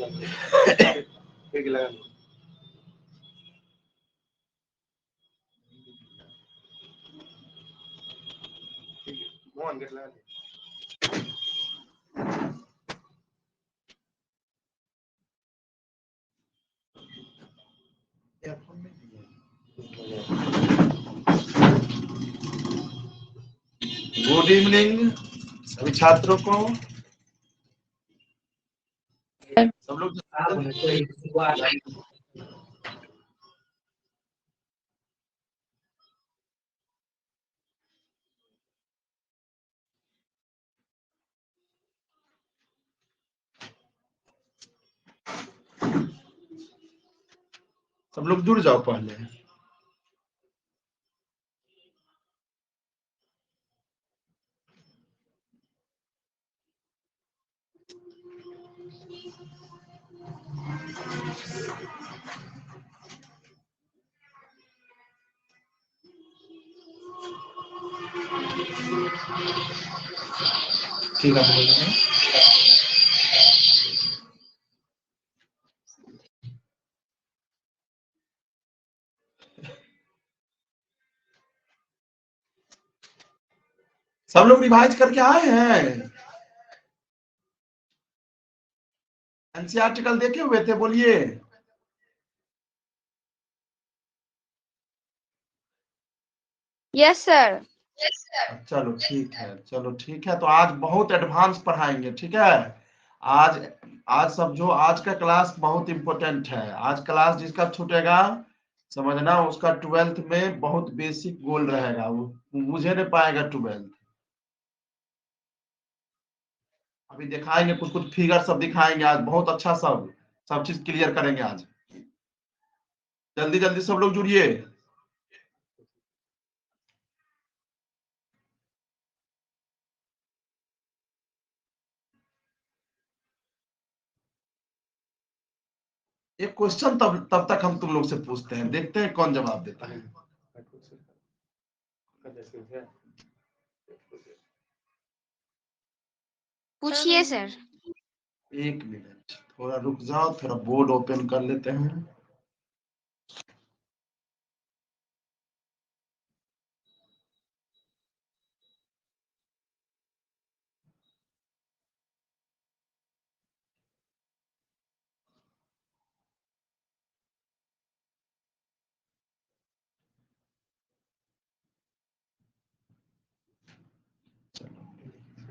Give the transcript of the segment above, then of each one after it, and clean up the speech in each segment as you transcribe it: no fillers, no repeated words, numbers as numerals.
Good evening सभी छात्रों को। सब लोग जुड़ जाओ पहले। ठीक है, सब लोग रिवाइज करके आए हैं? एनसीईआरटी देखे हुए थे? बोलिए। Yes sir. चलो ठीक है, तो आज बहुत एडवांस पढ़ाएंगे, ठीक है। आज सब जो आज का क्लास बहुत इंपॉर्टेंट है। आज क्लास जिसका छूटेगा समझना, उसका 12th में बहुत बेसिक गोल रहेगा, वो मुझे नहीं पाएगा 12th। अभी दिखाएंगे कुछ फिगर सब दिखाएंगे आज, बहुत अच्छा सब चीज क्लियर करेंगे आज। जल्दी जल्दी सब लोग जुड़िए। एक क्वेश्चन तब तक हम तुम लोग से पूछते हैं, देखते हैं कौन जवाब देता है। पूछिए सर। एक मिनट, थोड़ा रुक जाओ, थोड़ा बोर्ड ओपन कर लेते हैं।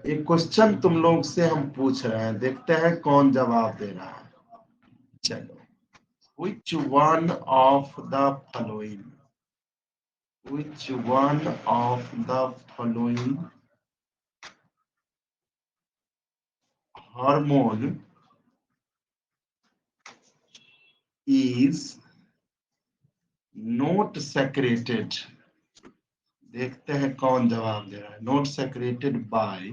एक क्वेश्चन तुम लोग से हम पूछ रहे हैं, देखते हैं कौन जवाब दे रहा है। चलो, which one of the following hormone is not secreted, देखते हैं कौन जवाब दे रहा है। Not secreted by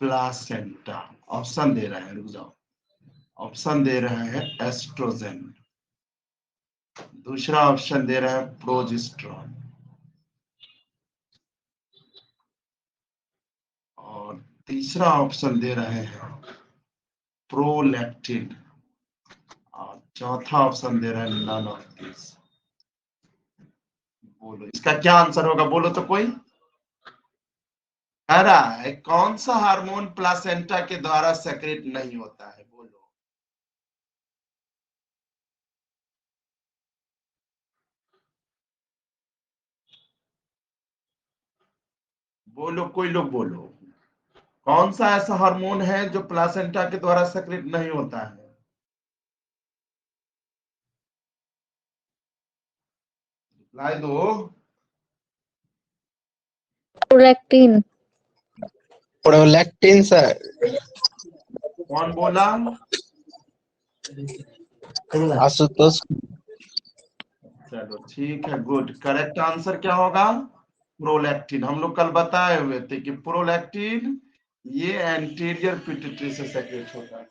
placenta. Option दे रहे हैं, रुक जाओ। ऑप्शन दे रहे हैं एस्ट्रोजन, दूसरा ऑप्शन दे रहे हैं प्रोजेस्टेरॉन, और तीसरा ऑप्शन दे रहे हैं प्रोलैक्टिन, और चौथा ऑप्शन दे रहे हैं नन ऑफ दिस। बोलो इसका क्या आंसर होगा? बोलो तो कोई। कह रहा है कौन सा हार्मोन प्लासेंटा के द्वारा सेक्रेट नहीं होता है? बोलो। बोलो, कोई लोग बोलो, कौन सा ऐसा हार्मोन है जो प्लासेंटा के द्वारा सेक्रेट नहीं होता है? रिप्लाई दो। प्रोलैक्टिन। Prolactin sir. कौन बोला? आशुतोष। चलो ठीक है, गुड। करेक्ट आंसर क्या होगा? प्रोलैक्टिन। हम लोग कल बताए हुए थे कि प्रोलैक्टिन ये एंटीरियर पिट्यूटरी से सेक्रेट होता है।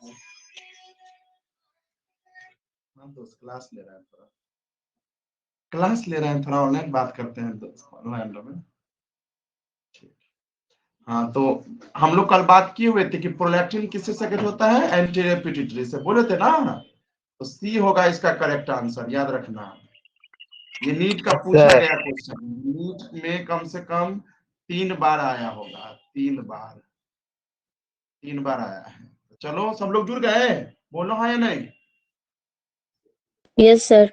हम दोस्त क्लास ले रहे हैं, थोड़ा ऑनलाइन बात करते हैं ऑनलाइन में। ठीक, हाँ, तो हम लोग कल बात किए हुए थे कि प्रोलैक्टिन किससे सेक्रेट होता है, एंटीरियर पिट्यूटरी से, बोले थे ना। तो सी होगा इसका करेक्ट आंसर, याद रखना। ये नीट का पूछा सर। गया क्वेश्चन, नीट में कम से कम 3 बार आया होगा, 3 बार, 3 बार आया है। चलो सब लोग जुड़ गए, बोलो हाँ या नहीं। Yes sir.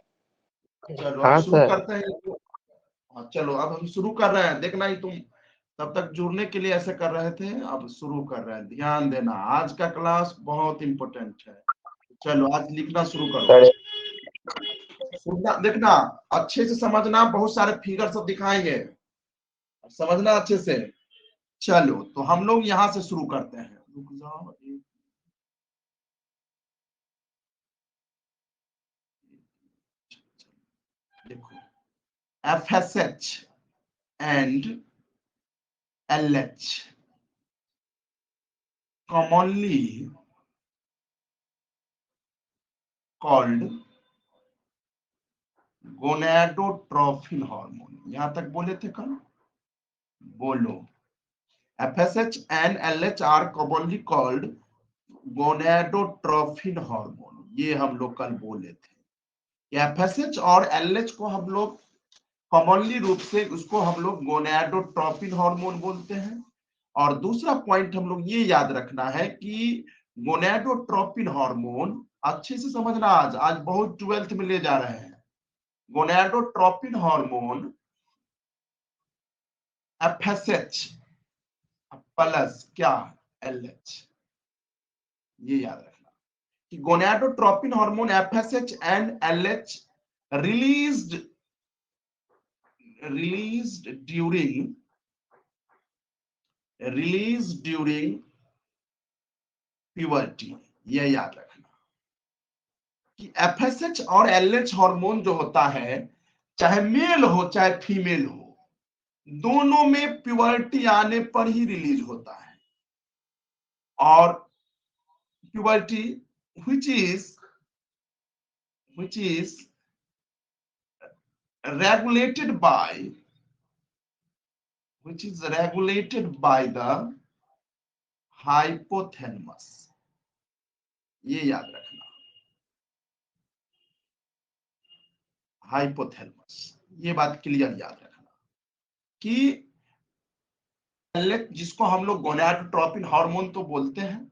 चलो अब हाँ शुरू सर। करते हैं। हाँ, चलो अब हम शुरू कर रहे हैं, देखना ही तुम तब तक जुड़ने के लिए ऐसे कर रहे थे, अब शुरू कर रहे हैं, ध्यान देना, आज का क्लास बहुत इंपॉर्टेंट है। चलो आज लिखना शुरू कर सर दो, सुनना देखना, अच्छे से समझना, बहुत सारे फिगर सब दिखाएंगे, समझना अच्छे से। चलो तो हम लोग यहाँ से शुरू करते हैं, रुक जाओ देखो, FSH and LH commonly called gonadotrophin hormone, यहां तक बोले थे कल, बोलो। FSH and LH are commonly called gonadotrophin hormone, ये हम लोग कल बोले थे। FSH और LH को हम लोग कॉमनली रूप से उसको हम लोग गोनाडोट्रोफिन हार्मोन बोलते हैं। और दूसरा पॉइंट हम लोग ये याद रखना है कि गोनाडोट्रोपिन हार्मोन, अच्छे से समझना, आज बहुत 12th में ले जा रहे हैं। गोनाडोट्रोपिन हार्मोन FSH प्लस क्या LH, ये याद रखना कि gonadotropin hormone FSH and LH released during puberty, ये याद रखना कि FSH और LH हार्मोन जो होता है, चाहे मेल हो चाहे फीमेल हो, दोनों में प्यूबर्टी आने पर ही रिलीज होता है। और puberty which is regulated by the hypothalamus, ये याद रखना, हाइपोथैलेमस, ये बात क्लियर याद रखना कि जिसको हम लोग गोनाडोट्रोपिन हार्मोन तो बोलते हैं,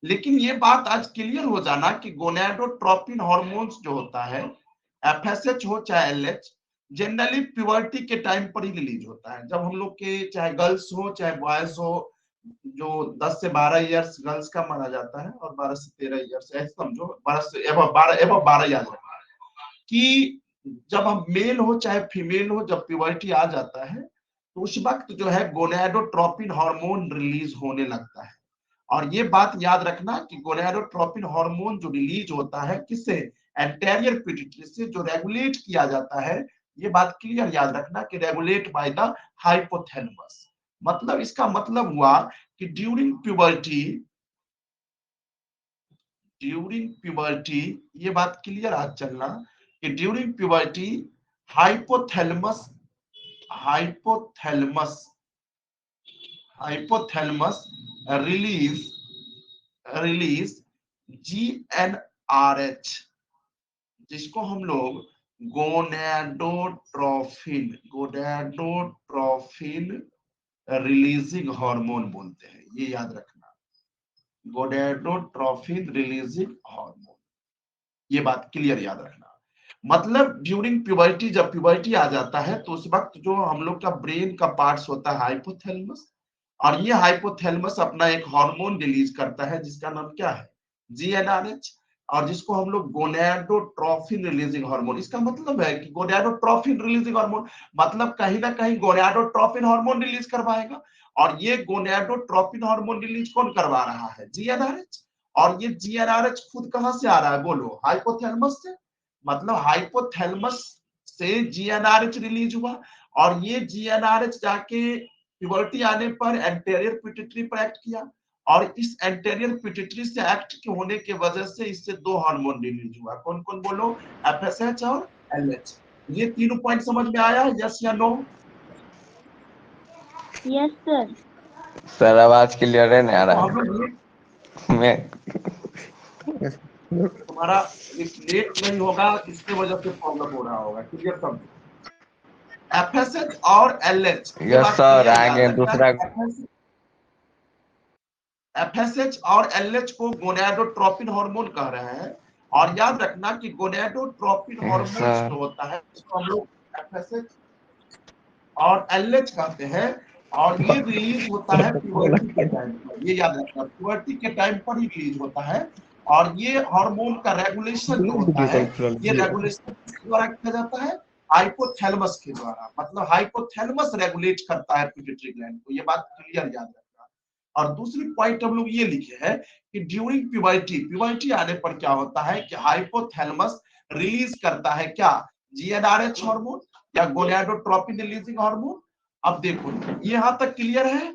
लेकिन ये बात आज क्लियर हो जाना कि गोनाडोट्रोपिन हार्मोन्स जो होता है, FSH हो चाहे LH, जनरली प्यूबर्टी के टाइम पर ही रिलीज होता है। जब हम लोग के चाहे गर्ल्स हो चाहे बॉयज हो, जो 10 से 12 इयर्स गर्ल्स का माना जाता है और 12 से 13 इयर्स, ऐसे समझो 12 से एबव 12 याद रखना कि जब हम मेल हो चाहे फीमेल हो, जब प्यूबर्टी आ जाता है तो उस वक्त जो है गोनाडोट्रोपिन हार्मोन रिलीज होने लगता है। और ये बात याद रखना कि गोनाडोट्रोपिन हार्मोन जो रिलीज होता है किससे, एंटीरियर पिट्यूटरी से, जो रेगुलेट किया जाता है, ये बात क्लियर याद रखना कि रेगुलेट बाय द हाइपोथैलेमस। मतलब इसका मतलब हुआ कि ड्यूरिंग प्यूबर्टी, ये बात क्लियर आज चलना कि during puberty hypothalamus release GnRH, जिसको हम लोग गोनाडोट्रोफिन रिलीजिंग हार्मोन बोलते हैं, ये याद रखना, गोनाडोट्रोफिन रिलीजिंग हार्मोन, ये बात क्लियर याद रखना। मतलब ड्यूरिंग प्यूबर्टी, जब प्यूबर्टी आ जाता है तो उस वक्त जो हम लोग का ब्रेन का पार्ट्स होता है हाइपोथैलेमस, और ये हाइपोथैलेमस अपना एक हार्मोन रिलीज करता है जिसका नाम क्या है, GnRH, और जिसको हम लोग गोनाडोट्रोफिन रिलीजिंग हार्मोन, इसका मतलब है कि गोनाडोट्रोफिन रिलीजिंग हार्मोन मतलब कहीं ना कहीं गोनाडोट्रोफिन हार्मोन रिलीज करवाएगा। और ये गोनाडोट्रोफिन हार्मोन रिलीज कौन करवा रहा है, GnRH। और ये GnRH खुद कहां से आ रहा है, बोलो, हाइपोथैलेमस से। मतलब हाइपोथैलेमस से GnRH रिलीज हुआ, और ये GnRH जाके प्यूबर्टी आने पर एंटीरियर पिट्यूटरी पर एक्ट किया, और इस एंटीरियर पिट्यूटरी से एक्ट के होने के वजह से इससे 2 हार्मोन रिलीज हुआ, कौन कौन बोलो, FSH और LH। ये तीनों पॉइंट समझ में आया, यस या नो? Yes sir. सर आवाज क्लियर है नहीं आ तो रहा हम लोग है मैं तुम्हारा नेट नहीं होगा, इसके वजह से प्रॉब्लम हो रहा होगा। क्लियर समझो, एफएसएच और एलएच ये यस बात सर क्लियर याद आगे रखना। दूसरा एफएसएच और एलएच को गोनाडोट्रोपिन हार्मोन कह रहे हैं, और याद रखना कि गोनाडोट्रोपिन यस हार्मोन सर जो होता है उसको हम लोग एफएसएच और एलएच कहते हैं, और ये रिलीज होता है प्यूबर्टी के टाइम पर। ये याद रखना, प्यूबर्टी के टाइम पर ही रिलीज होता है। और ये हार्मोन का रेगुलेशन जो होता है, ये रेगुलेशन किसके द्वारा किया जाता है? हाइपोथैलेमस के द्वारा। मतलब हाइपोथैलेमस रेगुलेट करता है पिट्यूटरी ग्लैंड को। ये बात क्लियर याद रखना। और दूसरी पॉइंट हम लोग ये लिखे हैं कि ड्यूरिंग प्यूबर्टी, प्यूबर्टी आने पर क्या होता है कि हाइपोथैलेमस रिलीज करता है क्या? जीएनआरएच हार्मोन या गोनाडोट्रोपिन रिलीजिंग हार्मोन। अब देखो ये यहां तक क्लियर है?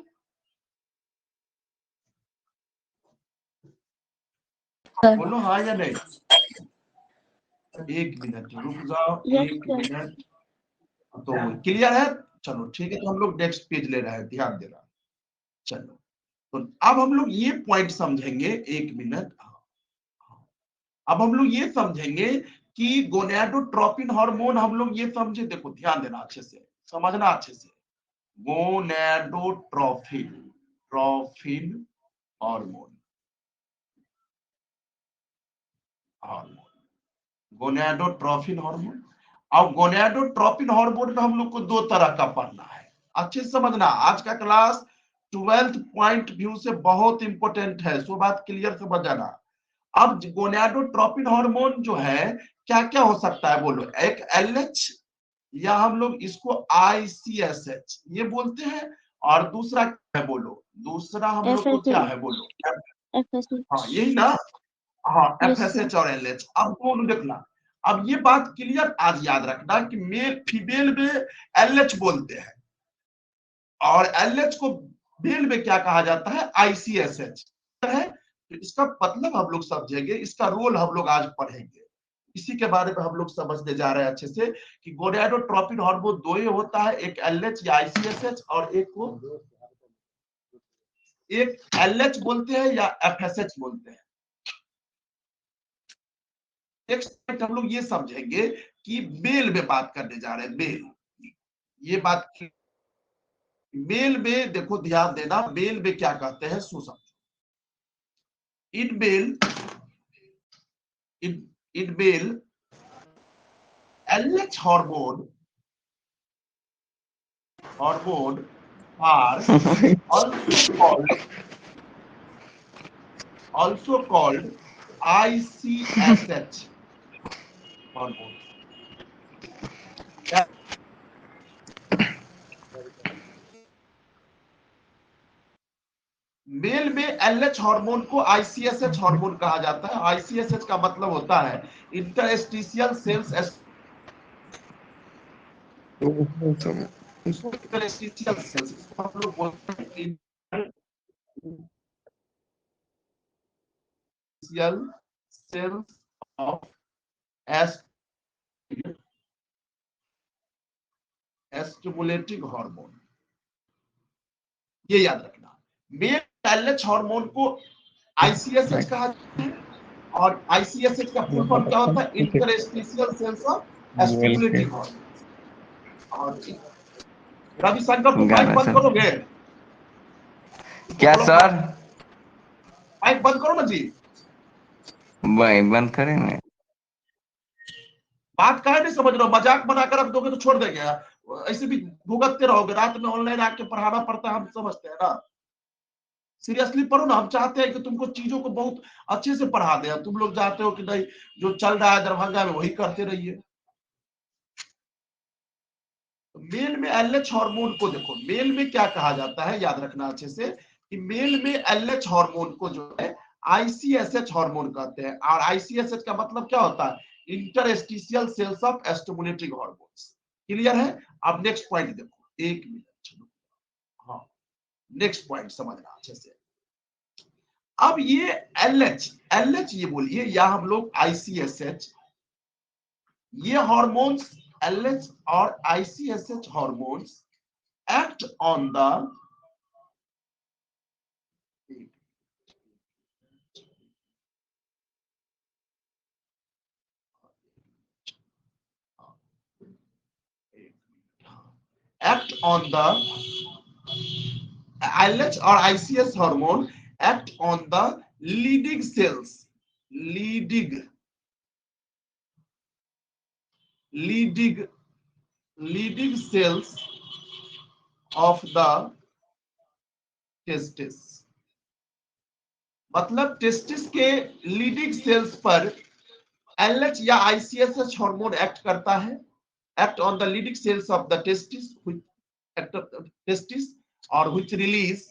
बोलो हाँ या नहीं। एक मिनट रुक जाओ, एक मिनट। तो क्लियर है? चलो ठीक है, तो हम लोग नेक्स्ट पेज ले रहे हैं, ध्यान देना। चलो तो अब हम लोग ये पॉइंट समझेंगे, एक मिनट। अब हम लोग ये समझेंगे कि गोनाडोट्रोपिन हार्मोन हम लोग ये समझे, देखो ध्यान देना अच्छे से, समझना अच्छे से। Gonadotropin trophin hormone, gonadotropin hormone. अब गोनाडोट्रोपिन हार्मोन में हम लोग को दो तरह का पढ़ना है, अच्छे से समझना। आज का क्लास 12th पॉइंट व्यू से बहुत इंपॉर्टेंट है, सो बात क्लियर समझ जाना। अब गोनाडोट्रोपिन हार्मोन जो है क्या क्या हो सकता है बोलो? एक एलएच, या हम लोग इसको आईसीएसएच ये बोलते हैं, और दूसरा क्या है बोलो? दूसरा हम लोग को क्या है बोलो? हाँ यही ना, हाँ एफएसएच और एलएच। अब दोनों देखना, अब ये बात क्लियर आज याद रखना कि मेल फीमेल में एलएच बोलते हैं, और एलएच को मेल में क्या कहा जाता है? आईसीएसएच है। तो इसका मतलब हम लोग समझेंगे, इसका रोल हम लोग आज पढ़ेंगे, इसी के बारे में हम लोग समझने जा रहे हैं अच्छे से कि गोनाडोट्रोपिन हार्मोन दो ही होता है, एक एलएच या आईसीएसएच, और एक को एक एलएच बोलते हैं या एफएसएच बोलते हैं। नेक्स्ट पॉइंट हम लोग ये समझेंगे कि मेल में बात करने जा रहे हैं, मेल। ये बात मेल में देखो ध्यान देना, मेल में क्या कहते हैं सो समझो। In male, in male LH hormone are also called ICSH hormone. Male में एलएच हार्मोन को आईसीएसएच हार्मोन कहा जाता है। आईसीएसएच का मतलब होता है इंटरस्टिशियल सेल्स, इंटरस्टिशियल सेल्स, इसको हम लोग बोलते हैं interstitial cells of stimulating hormone. ये याद रखना, मेल एलएच हार्मोन को आईसीएसएच कहा जाता है, और आईसीएसएच का फुल फॉर्म क्या होता है? Interstitial cells of stimulating hormone. और रविशंकर तुम माइक गाना बंद सर करोगे? क्या सर? माइक बंद करो ना जी। भाई बंद करें ना। बात काहे नहीं समझ रहे हो? मजाक बनाकर रख दोगे तो छोड़ देंगे, ऐसे भी भुगतते रहोगे। रात में ऑनलाइन आके पढ़ाना पड़ता है, हम समझते हैं ना। सीरियसली पढ़ो ना, हम चाहते हैं कि तुमको चीजों को बहुत अच्छे से पढ़ा दें। तुम लोग चाहते हो कि नहीं जो चल रहा है दरभंगा में वही करते रहिए। मेल में एलएच हार्मोन को देखो, मेल में क्या कहा जाता है याद रखना अच्छे से, कि मेल में एलएच हार्मोन को जो है आईसीएसएच हार्मोन कहते हैं। और आईसीएसएच का मतलब क्या होता है? Interstitial cells of stimulating hormones. Clear है? अब नेक्स्ट पॉइंट देखो, एक मिनट चलो। हाँ नेक्स्ट पॉइंट समझना अच्छे से। अब ये एलएच, एलएच ये बोलिए, या हम लोग आईसीएसएच, ये हार्मोन्स एलएच और आईसीएसएच hormones act on the act on the LH or ICS hormone act on the leading cells, leading cells of the testis। मतलब टेस्टिस के लीडिंग सेल्स पर LH या ICSH हार्मोन एक्ट करता है, act on the Leydig cells of the testis और which release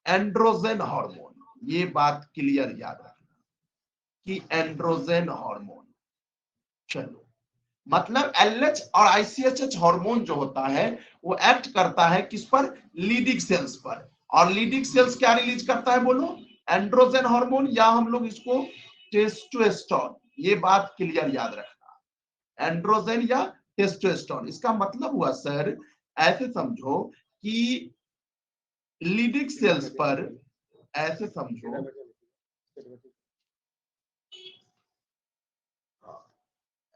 androgen hormone. ये बात clear याद रखना कि एंड्रोजन हार्मोन। चलो, मतलब LH और ICHH हार्मोन जो होता है वो एक्ट करता है किस पर? लीडिंग सेल्स पर। और लीडिंग सेल्स क्या रिलीज करता है बोलो? एंड्रोजन हार्मोन, या हम लोग इसको टेस्टोस्टेरोन। ये बात क्लियर याद रखना, एंड्रोजन या टेस्टोस्टेरोन। इसका मतलब हुआ सर, ऐसे समझो कि लीडिंग सेल्स पर, ऐसे समझो,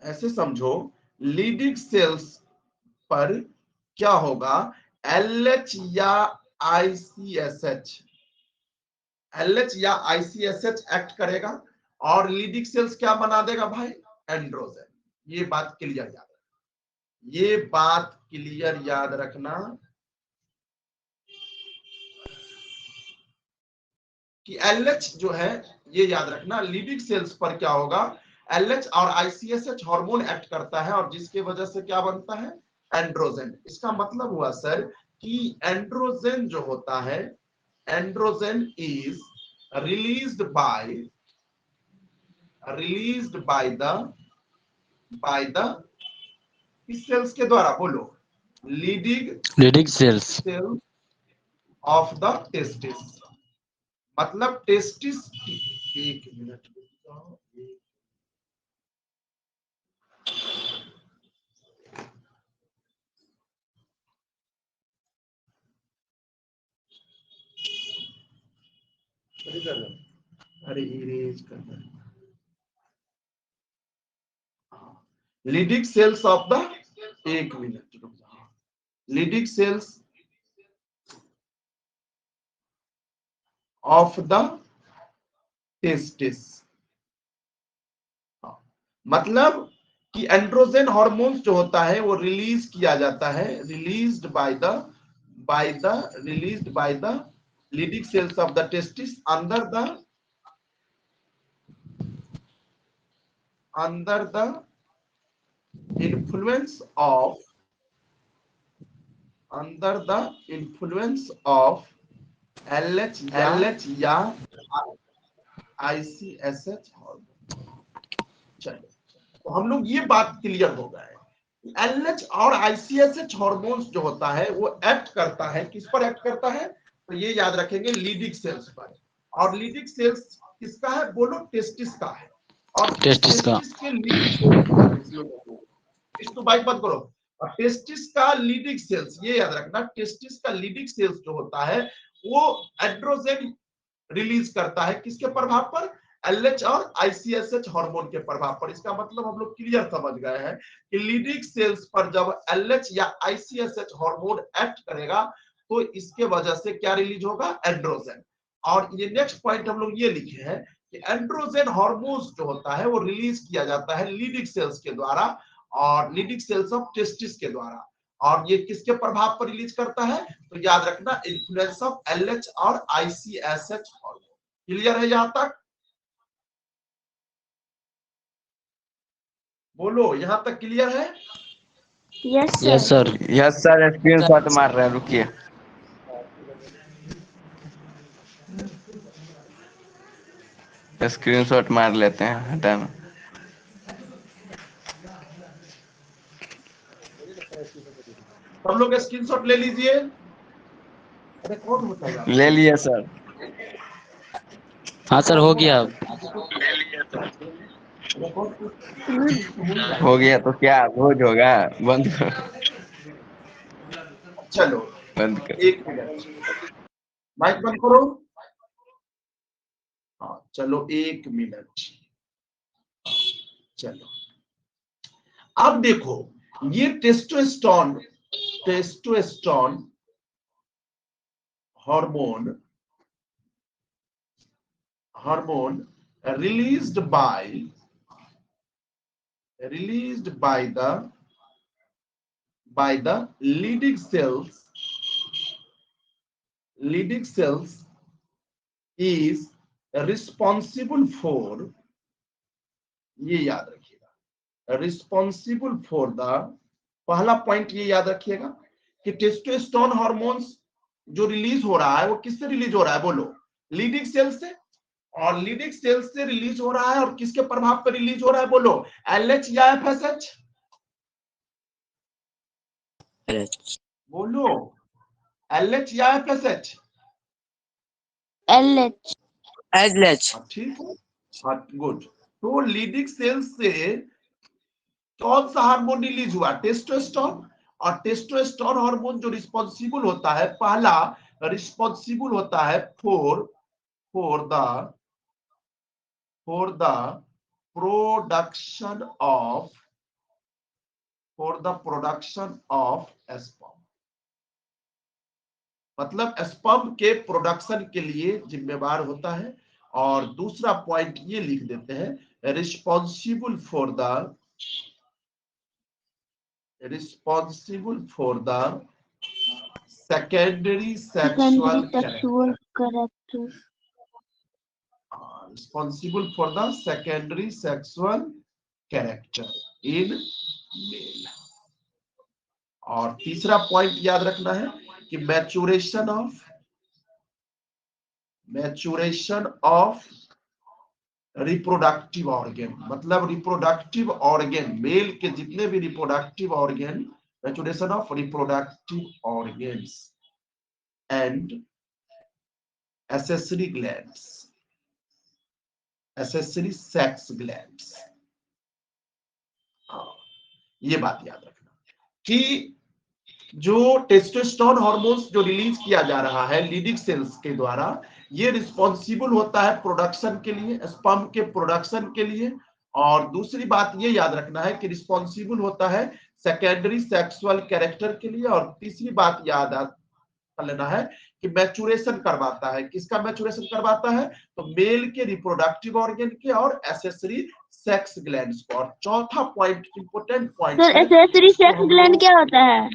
ऐसे समझो लीडिंग सेल्स पर क्या होगा? LH या ICSH, LH या ICSH एक्ट करेगा और लीडिंग सेल्स क्या बना देगा भाई? एंड्रोजन। ये बात क्लियर याद रखना, ये बात क्लियर याद रखना कि LH जो है, ये याद रखना, लीडिंग सेल्स पर क्या होगा? LH और ICSH हार्मोन एक्ट करता है और जिसकी वजह से क्या बनता है? एंड्रोजन। इसका मतलब हुआ सर कि एंड्रोजन जो होता है, androgen is released by the किस सेल्स के द्वारा? बोलो, Leydig cells of the testis. मतलब टेस्टिस, एक मिनट अरे इरेज करना, लीडिंग सेल्स ऑफ द, एक मिनट रुक जाओ, Leydig cells of the testis. मतलब कि एंड्रोजन हार्मोन्स जो होता है वो रिलीज किया जाता है, released by the Leydig cells of the testis under the influence of LH या ICSH हार्मोन। चलो, तो हम लोग ये बात क्लियर हो गए, LH और ICSH हार्मोन्स जो होता है वो एक्ट करता है, किस पर एक्ट करता है? तो ये याद रखेंगे, लीडिंग सेल्स पर। और लीडिंग सेल्स किसका है? बोलो, टेस्टिस का है। और टेस्टिस के लीडिंग बाइक बंद करो। और टेस्टिस का लीडिंग सेल्स, ये याद रखना, टेस्टिस का लीडिंग सेल्स जो होता है वो एंड्रोजन रिलीज करता है, किसके प्रभाव पर? LH और ICSH हार्मोन के प्रभाव पर। इसका मतलब हम लोग क्लियर समझ गए हैं कि लीडिंग सेल्स पर जब LH या ICSH हार्मोन एक्ट करेगा तो इसके वजह से क्या रिलीज होगा? एंड्रोजन। और ये नेक्स्ट पॉइंट हम लोग ये लिखे हैं कि एंड्रोजन हार्मोन्स जो होता है वो रिलीज किया जाता है लीडिंग सेल्स के द्वारा और लीडिंग सेल्स ऑफ टेस्टिस के द्वारा। और ये किसके प्रभाव पर रिलीज करता है? तो याद रखना, इन्फ्लुएंस ऑफ LH और ICSH हार्मोन। क्लियर है यहां तक? बोलो, यहां तक क्लियर है? Yes sir yes sir, screenshot मार रहे हैं, रुकिए। स्क्रीनशॉट मार लेते हैं, हटाना। सब लोग स्क्रीनशॉट ले लीजिए। अरे कौन होता है? ले लिए सर। हाँ सर, हो गया। हो गया तो क्या भोज होगा? बंद करो, चलो, बंद करो। एक मिनट, माइक बंद करो। हाँ चलो, एक मिनट। चलो अब देखो, ये testosterone hormone released by the leading cells is responsible for, ये याद रखिएगा, responsible for the, पहला पॉइंट ये याद रखिएगा कि टेस्टोस्टेरोन हार्मोन्स जो रिलीज हो रहा है वो किससे रिलीज हो रहा है, बोलो, लीडिंग सेल से, और लीडिंग सेल से रिलीज हो रहा है और किसके प्रभाव पर रिलीज हो रहा है, बोलो, एलएच या एफएसएच, बोलो, एलएच या एफएसएच, LH LH ठीक है, गुड। तो लीडिंग सेल से कौन सा हार्मोन रिलीज हुआ, टेस्टोस्टेरोन, और टेस्टोस्टेरोन हार्मोन जो रिस्पॉन्सिबल होता है, पहला रिस्पॉन्सिबल होता है for the production of sperm, मतलब स्पर्म के प्रोडक्शन के लिए जिम्मेवार होता है। और दूसरा पॉइंट ये लिख देते हैं, responsible for the secondary sexual character, responsible for the secondary sexual character in male। और तीसरा पॉइंट याद रखना है कि मैचुरेशन ऑफ रिप्रोडक्टिव ऑर्गन, मतलब रिप्रोडक्टिव ऑर्गन, मेल के जितने भी reproductive organ, maturation of reproductive organs and accessory sex glands. ये बात याद रखना कि जो टेस्टोस्टेरोन हार्मोन्स जो रिलीज किया जा रहा है लीडिंग सेल्स के द्वारा, ये रिस्पॉन्सिबल होता है प्रोडक्शन के लिए, स्पर्म के प्रोडक्शन के लिए। और दूसरी बात ये याद रखना है कि रिस्पॉन्सिबल होता है सेकेंडरी सेक्सुअल कैरेक्टर के लिए। और तीसरी बात याद कर लेना है कि मैचुरेशन करवाता है, किसका मैचुरेशन करवाता है, तो मेल के रिप्रोडक्टिव ऑर्गन के और एक्सेसरी सेक्स ग्लैंड्स को। और चौथा point, important point, sir accessory sex gland क्या होता है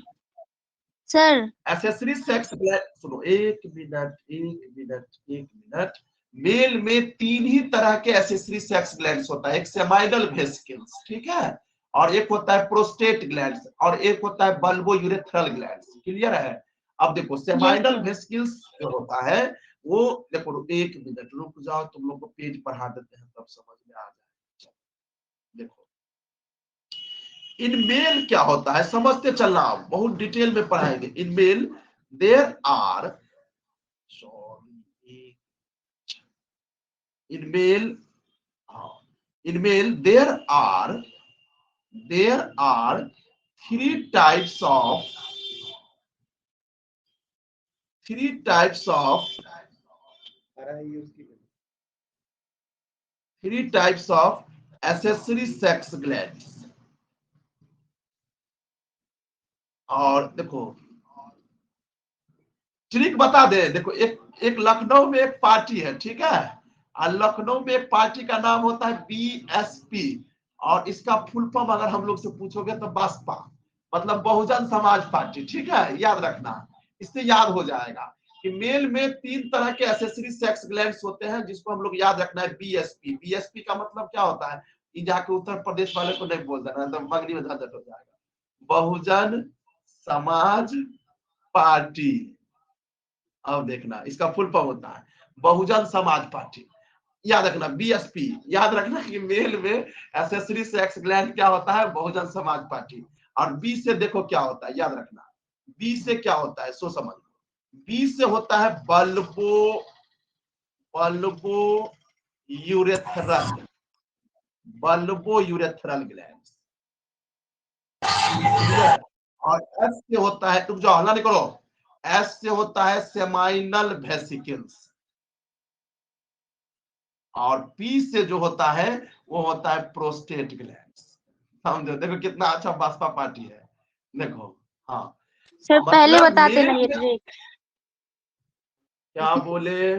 सर? एक्सेसरी सेक्स ग्लैंड, सुनो, एक मिनट, मेल में 3 ही तरह के एक्सेसरी सेक्स ग्लैंड्स होता है, एक सेमाइनल वेसिकल्स, ठीक है, और एक होता है प्रोस्टेट ग्लैंड्स, और एक होता है बल्बो यूरेथ्रल ग्लैंड्स। क्लियर है? अब देखो सेमाइनल वेसिकल्स जो होता है वो, देखो एक मिनट रुक जाओ, तुम लोग को पेज पढ़ा देते हैं तब समझ में आ जाए। देखो इन मेल क्या होता है समझते चलना, बहुत डिटेल में पढ़ाएंगे। In male there are, in male there are 3 types of accessory sex glands। और देखो ट्रिक बता दे, देखो एक लखनऊ में एक पार्टी है, ठीक है, और लखनऊ में एक पार्टी का नाम होता है बीएसपी, और इसका फुल फॉर्म अगर हम लोग से पूछोगे तो बसपा, मतलब बहुजन समाज पार्टी, ठीक है, याद रखना, इससे याद हो जाएगा कि मेल में 3 तरह के एक्सेसरी सेक्स ग्लैंड्स होते हैं, जिसको हम लोग याद रखना है बीएसपी का मतलब क्या होता है, ये जाके उत्तर प्रदेश वाले को नहीं बोल देना, तो मगनी में झंझट हो जाएगा। बहुजन समाज पार्टी, अब देखना इसका फुल फॉर्म होता है बहुजन समाज पार्टी, याद रखना बीएसपी, याद रखना कि मेल में एक्सेसरी सेक्स ग्लैंड क्या होता है, बहुजन समाज पार्टी। और बी से देखो क्या होता है, याद रखना बी से क्या होता है, सो समझ लो, बी से होता है बल्बो यूरेथ्रल ग्लैंड, और एस से होता है, तुम जो हल्ला नहीं करो, एस से होता है सेमाइनल वेसिकल्स, और पी से जो होता है वो होता है प्रोस्टेट ग्लैंड। समझो, देखो कितना अच्छा बास्पा पार्टी है। देखो हाँ, सर पहले मतलब बताते मेल नहीं में ट्रिक। क्या बोले,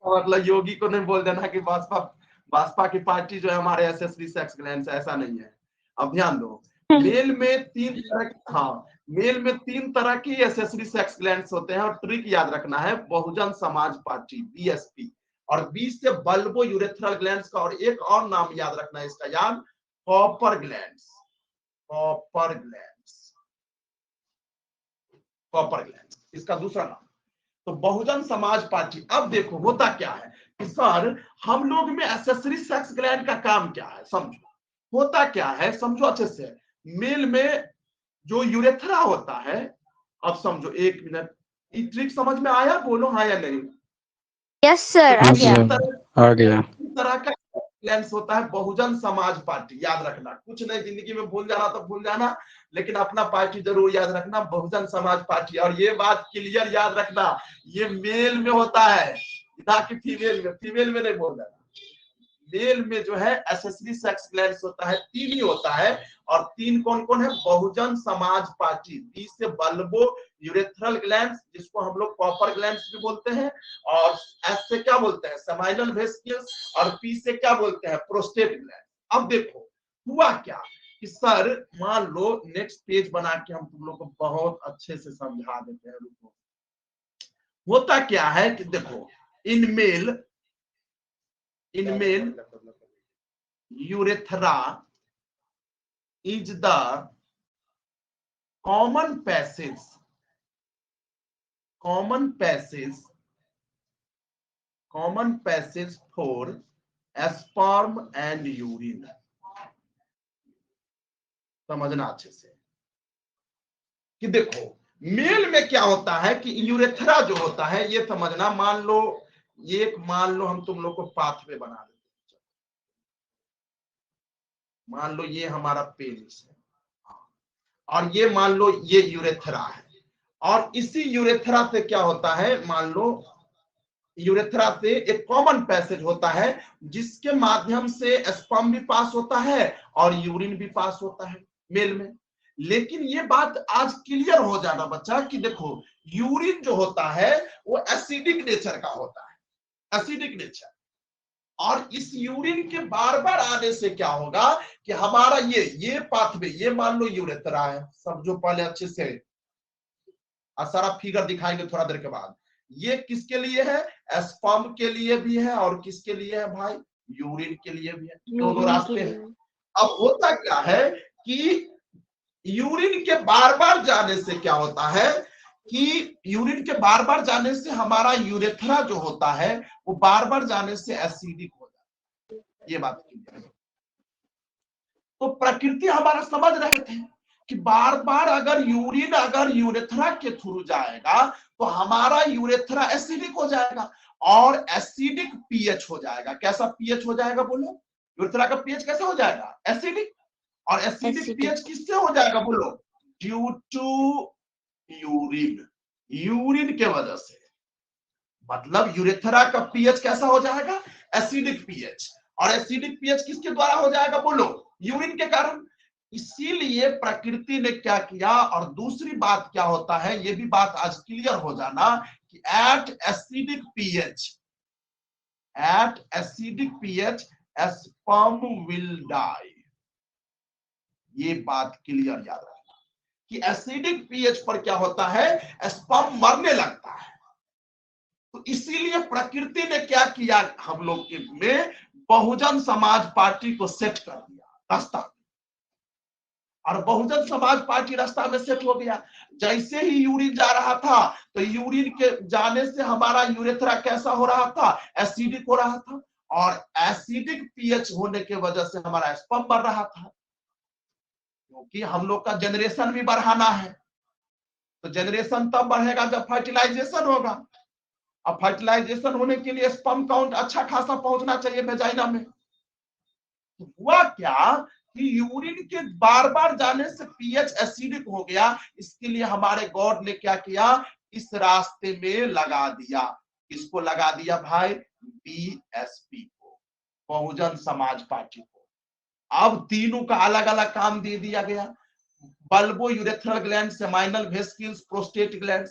मतलब योगी को नहीं बोल देना कि बास्पा की पार्टी जो है हमारे एसेसरी सेक्स ग्लैंड से, ऐसा नहीं है। अब ध्यान दो, मेल में 3 तरह, हाँ मेल में 3 तरह की एसेसरी सेक्स ग्लैंड्स होते हैं। और ट्रिक याद रखना है, बहुजन समाज पार्टी बीएसपी, और बी से बल्बो यूरेथ्रल ग्लैंड्स का, और एक और नाम याद रखना है इसका, याद, copper glands. Copper glands, copper glands इसका दूसरा नाम। तो बहुजन समाज पार्टी। अब देखो होता क्या है कि सर हम लोग में एसेसरी सेक्स ग्लैंड का काम क्या है, समझो होता क्या है, समझो अच्छे से। मेल में जो यूरेथ्रा होता है, अब समझो, 1 मिनट, ये ट्रिक समझ में आया, बोलो हाँ या नहीं। यस सर, आ गया। आ गया। इस तरह का ग्लैंड्स होता है बहुजन समाज पार्टी। याद रखना, कुछ नहीं जिंदगी में भूल जाना तो भूल जाना, लेकिन अपना पार्टी जरूर याद रखना, बहुजन समाज पार्टी। और ये बात क्लियर याद रखना, ये मेल में होता है ना कि फीमेल में। फीमेल में नहीं बोल रहा, मेल में जो है एसेसरी सेक्स ग्लैंड्स होता है, 3 ही होता है। और 3 कौन कौन है, बहुजन समाज पार्टी, बी से बल्बो यूरेथ्रल ग्लैंड्स, जिसको हम लोग कॉपर ग्लैंड्स भी बोलते हैं, और एस से क्या बोलते हैं, सेमाइनल वेसिकल्स, और पी से क्या बोलते हैं, प्रोस्टेट ग्लैंड। अब देखो हुआ क्या कि सर मान लो, नेक्स्ट पेज बना के हम तुम लोग को बहुत अच्छे से समझा देते हैं, रुको। होता क्या है कि देखो, in male urethra is the common passage for sperm and urine। समझना अच्छे से कि देखो मेल में क्या होता है कि यूरेथ्रा जो होता है, ये समझना, मान लो हम तुम लोग को पाथवे बना देते, मान लो ये हमारा पेनिस है, और ये मान लो ये यूरेथ्रा है। और इसी यूरेथ्रा से क्या होता है, मान लो यूरेथ्रा से एक कॉमन पैसेज होता है, जिसके माध्यम से स्पर्म भी पास होता है और यूरिन भी पास होता है मेल में। लेकिन ये बात आज क्लियर हो जाना बच्चा कि देखो यूरिन जो होता है वो एसिडिक नेचर का होता है, एसिडिक नेचर। और इस यूरिन के बार बार आने से क्या होगा कि हमारा ये पाथवे, ये मान लो यूरेथ्रा है, समझो पहले अच्छे से, और सारा फिगर दिखाएंगे थोड़ा देर के बाद। ये किसके लिए है, स्पर्म के लिए भी है, और किसके लिए है भाई, यूरिन के लिए भी है, दोनों रास्ते हैं। अब होता क्या है कि यूरिन के बार बार जाने से क्या होता है कि यूरिन के बार बार जाने से हमारा यूरेथ्रा जो होता है वो बार बार जाने से एसिडिक हो जाता है। ये बात क्लियर है। तो प्रकृति हमारा समझ रहे थे कि बार बार अगर यूरेथ्रा के थ्रू जाएगा तो हमारा यूरेथ्रा एसिडिक हो जाएगा, और एसिडिक पीएच हो जाएगा। कैसा पीएच हो जाएगा बोलो, यूरेथ्रा का पीएच कैसा हो जाएगा, एसिडिक। और एसिडिक पीएच किससे हो जाएगा बोलो, ड्यू टू यूरिन, यूरिन के वजह से। मतलब यूरेथ्रा का पीएच कैसा हो जाएगा, एसिडिक पीएच। और एसिडिक पीएच किसके द्वारा हो जाएगा बोलो, यूरिन के कारण। इसीलिए प्रकृति ने क्या किया, और दूसरी बात क्या होता है, ये भी बात आज क्लियर हो जाना कि at acidic pH sperm will die. ये बात क्लियर याद रखना कि एसिडिक पीएच पर क्या होता है, स्पर्म मरने लगता है। तो इसीलिए प्रकृति ने क्या किया, हम लोग में बहुजन समाज पार्टी को सेट कर दिया रास्ता में। और बहुजन समाज पार्टी रास्ता में सेट हो गया। जैसे ही यूरिन जा रहा था तो यूरिन के जाने से हमारा यूरेथ्रा कैसा हो रहा था, एसिडिक हो रहा था। और एसिडिक पीएच होने के वजह से हमारा स्पर्म बढ़ रहा था, क्योंकि हम लोग का जनरेशन भी बढ़ाना है। तो जनरेशन तब बढ़ेगा जब फर्टिलाइजेशन होगा। अब फर्टिलाइजेशन होने के लिए स्पर्म काउंट अच्छा खासा पहुंचना चाहिए वेजाइना में। तो हुआ क्या कि यूरिन के बार बार जाने से पीएच एसिडिक हो गया। इसके लिए हमारे गॉड ने क्या किया, इस रास्ते में लगा दिया। इसको लगा दिया भाई बीएसपी को। बहुजन समाज पार्टी को। अब तीनों का अलग अलग काम दे दिया गया, bulbo urethral gland, seminal vesicles, prostate gland.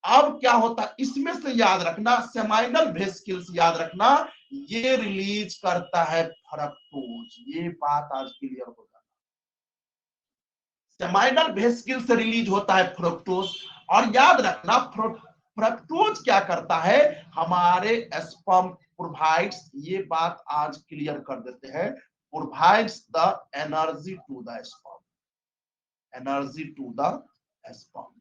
अब क्या होता, इसमें से याद रखना, सेमाइनल वेसिकल्स याद रखना, ये रिलीज करता है फ्रक्टोज। ये बात आज क्लियर हो जाए, सेमाइनल वेसिकल से रिलीज होता है फ्रक्टोज। और याद रखना फ्रक्टोज क्या करता है, हमारे स्पर्म प्रोवाइड्स, ये बात आज क्लियर कर देते हैं, provides the energy to the sperm, energy to the sperm.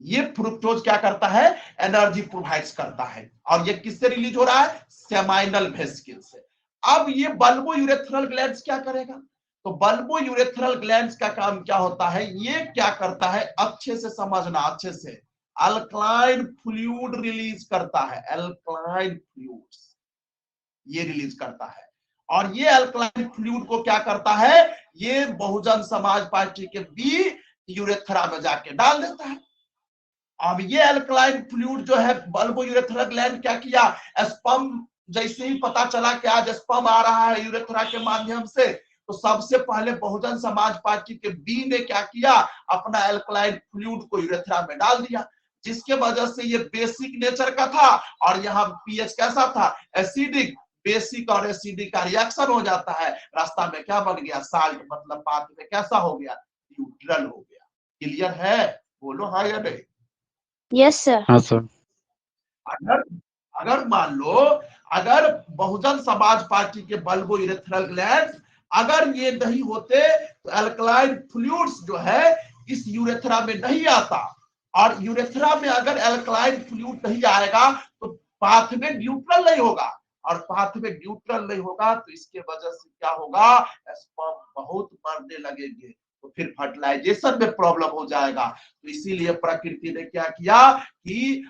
ये फ्रुक्टोज क्या करता है, एनर्जी प्रोवाइड्स करता है। और ये किससे रिलीज हो रहा है, सेमाइनल वेसिकल से। अब ये बल्बो यूरेथ्रल ग्लैंड्स क्या करेगा, तो बल्बो यूरेथ्रल ग्लैंड्स का काम क्या होता है, ये क्या करता है, अच्छे से समझना, अच्छे से, अल्कलाइन फ्लूइड रिलीज करता है, अल्कलाइन फ्लूइड्स ये रिलीज करता है। और ये अल्कलाइन फ्लूइड को क्या करता है, ये बहुजन समाज पार्टी के बी यूरेथ्रा में जाके डाल देता है। अब ये अल्कलाइन फ्लूइड जो है, बल्बो यूरेथ्रल ग्लैंड क्या किया, स्पर्म जैसे ही पता चला कि आज स्पर्म आ रहा है यूरेथ्रा के माध्यम से, तो सबसे पहले बहुजन समाज पार्टी के बी ने क्या किया, अपना अल्कलाइन फ्लूइड को यूरेथ्रा में डाल दिया, जिसके वजह से ये बेसिक नेचर का था। और यहाँ पीएच कैसा था, एसिडिक। बेसिक और एसिडिक का रिएक्शन हो जाता है, रास्ता में क्या बन गया, साल्ट, मतलब पाथ में कैसा हो गया, न्यूट्रल हो गया। क्लियर है, बोलो हाँ या नहीं। Yes sir. हाँ सर। अगर अगर मान लो, अगर बहुजन समाज पार्टी के बल्बो यूरेथ्रल ग्लैंड्स अगर ये नहीं होते, तो अल्कलाइन फ्लूइड्स जो है इस यूरेथ्रा में नहीं आता। और यूरेथ्रा में अगर अल्कलाइन फ्लूइड नहीं आएगा, तो पाथवे न्यूट्रल नहीं होगा। और पाथवे न्यूट्रल नहीं होगा, तो इसके वजह से क्या होगा, स्पर्म बहुत मरने लगेंगे, तो फिर फर्टिलाइजेशन में प्रॉब्लम हो जाएगा। तो इसीलिए प्रकृति ने क्या किया कि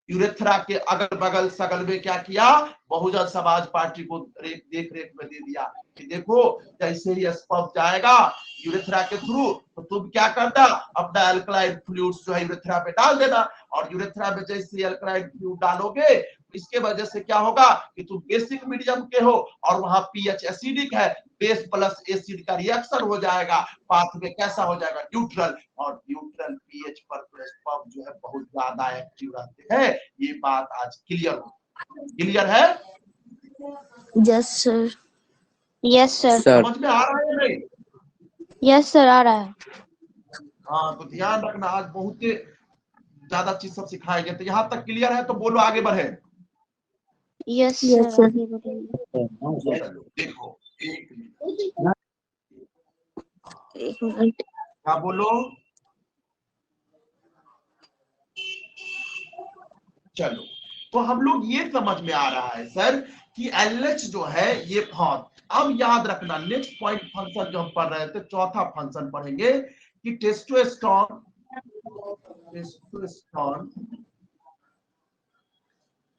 यूरेथ्रा के अगल बगल सगल में क्या किया, बहुजन समाज पार्टी को देख रेख में दे दिया कि देखो, जैसे ही स्पर्म जाएगा यूरेथ्रा के थ्रू, तो तुम क्या करना, अपना अल्कलाइन फ्लूइड्स जो है यूरेथ्रा पे डाल देना। और यूरेथ्रा में जैसे ही अल्कलाइन फ्लूइड डालोगे, इसके वजह से क्या होगा कि तुम बेसिक मीडियम के हो और वहां पीएच एसिडिक है, बेस प्लस एसिड का रिएक्शन हो जाएगा, पाथ में कैसा हो जाएगा, न्यूट्रल। और न्यूट्रल पीएच पर स्पर्म जो है बहुत ज्यादा एक्टिव रहते हैं। ये बात आज क्लियर हो, क्लियर है। Yes sir. Yes sir. समझ में आ रहा है नहीं। यस सर, आ रहा है। हाँ, तो ध्यान रखना, आज बहुत ज्यादा चीज सब सिखाएंगे। तो यहाँ तक क्लियर है, तो बोलो आगे बढ़े। यस सर, आगे बढ़िए। चलो देखो, एक मिनट। क्या बोलो, चलो। तो हम लोग ये समझ में आ रहा है सर कि एलएच जो है ये बहुत। अब याद रखना, नेक्स्ट पॉइंट फंक्शन जो हम पढ़ रहे थे, चौथा फंक्शन पढ़ेंगे कि testosterone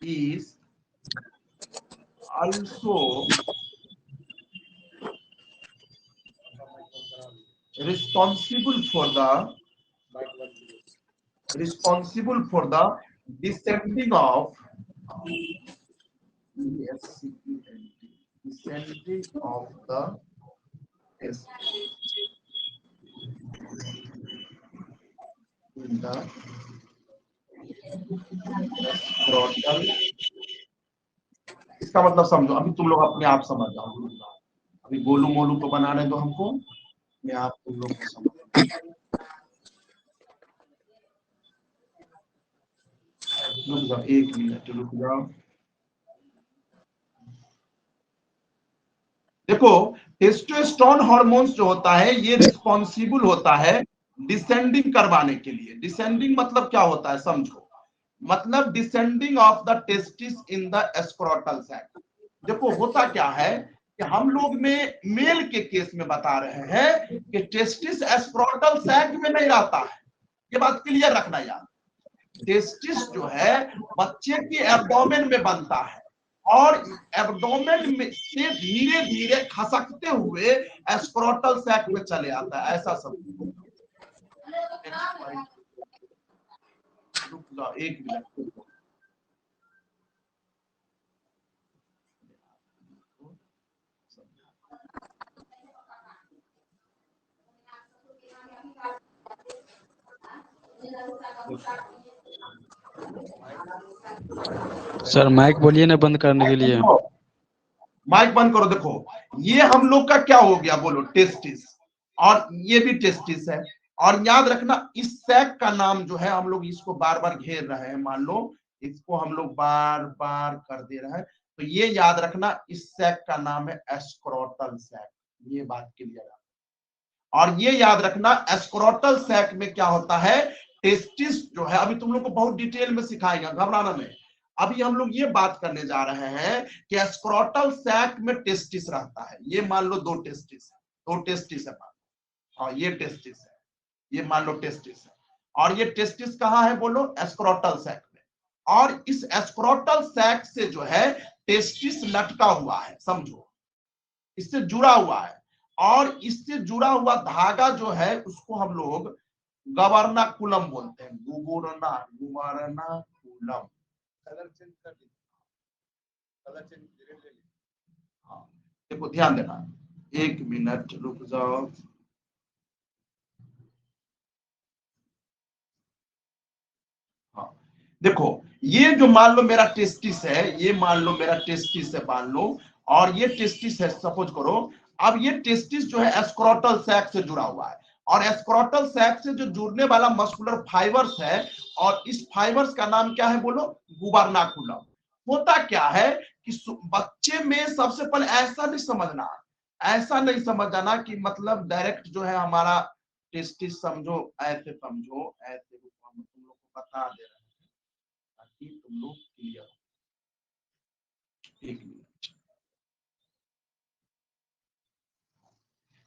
is also responsible for the descending of the testes in the scrotal। इसका मतलब समझो, अभी तुम लोग अपने आप समझ जाओ, अभी गोलू मोलू को बनाने दो हमको, मैं आप तुम लोग को समझ। रुक जाओ, 1 मिनट रुक जाओ। देखो, टेस्टोस्टेरोन हार्मोन्स जो होता है, ये रिस्पॉन्सिबल होता है डिसेंडिंग करवाने के लिए। डिसेंडिंग मतलब क्या होता है, समझो, मतलब descending of the testis in the scrotal sac. देखो होता क्या है कि हम लोग में मेल के केस में बता रहे हैं कि टेस्टिस स्क्रोटल सैक में नहीं रहता है। ये बात क्लियर रखना यार, टेस्टिस जो है बच्चे की एब्डोमेन में बनता है, और एब्डोमेन में से धीरे धीरे खसकते हुए स्क्रोटल सैक में चले आता है, ऐसा सब। रुक जाओ 1 मिनट। सर माइक बोलिए ना बंद करने के लिए। माइक बंद करो। देखो ये हम लोग का क्या हो गया बोलो, टेस्टिस, और ये भी टेस्टिस है। और याद रखना इस सैक का नाम जो है, हम लोग इसको बार बार घेर रहे हैं, मान लो इसको हम लोग बार बार कर दे रहे हैं, तो ये याद रखना इस सैक का नाम है एस्क्रोटल सैक। ये बात क्लियर है। और ये याद रखना एस्क्रोटल सैक में क्या होता है, टेस्टिस जो है, अभी तुम लोग को बहुत डिटेल में सिखाएंगे, घबराना नहीं। अभी हम लोग ये बात करने जा रहे हैं कि एस्क्रोटल सैक में टेस्टिस रहता है। ये मान लो दो टेस्टिस है, हाँ ये टेस्टिस है, ये मान लो टेस्टिस है, और ये टेस्टिस कहाँ है बोलो, एस्क्रोटल सैक में। और इस एस्क्रोटल सैक से जो है टेस्टिस लटका हुआ है, समझो, इससे जुड़ा हुआ है। और इससे जुड़ा हुआ धागा जो है उसको हम लोग गवर्नाकुलम बोलते हैं, गुबरनाकुलम। कलर चेंज कर दीजिए, कलर चेंज ले लीजिए। हाँ देखो ध्यान देना, 1 मिनट रुक जाओ। हाँ देखो ये जो मान लो मेरा टेस्टिस है, ये मान लो मेरा टेस्टिस है मान लो, और ये टेस्टिस है सपोज करो। अब ये टेस्टिस जो है एस्क्रोटल सैक से जुड़ा हुआ है, और एस्क्रोटल सैक से जो जुड़ने वाला मस्कुलर फाइबर्स है, और इस फाइबर्स का नाम क्या है बोलो, गुबरनाकुलम। होता क्या है कि बच्चे में सबसे पहले ऐसा नहीं समझ जाना कि मतलब डायरेक्ट जो है हमारा टेस्टिस समझो, ऐसे समझो, ऐसे हम तुम लोग को बता दे रहे हैं ताकि तुम लोग क्लियर हो। 1 मिनट,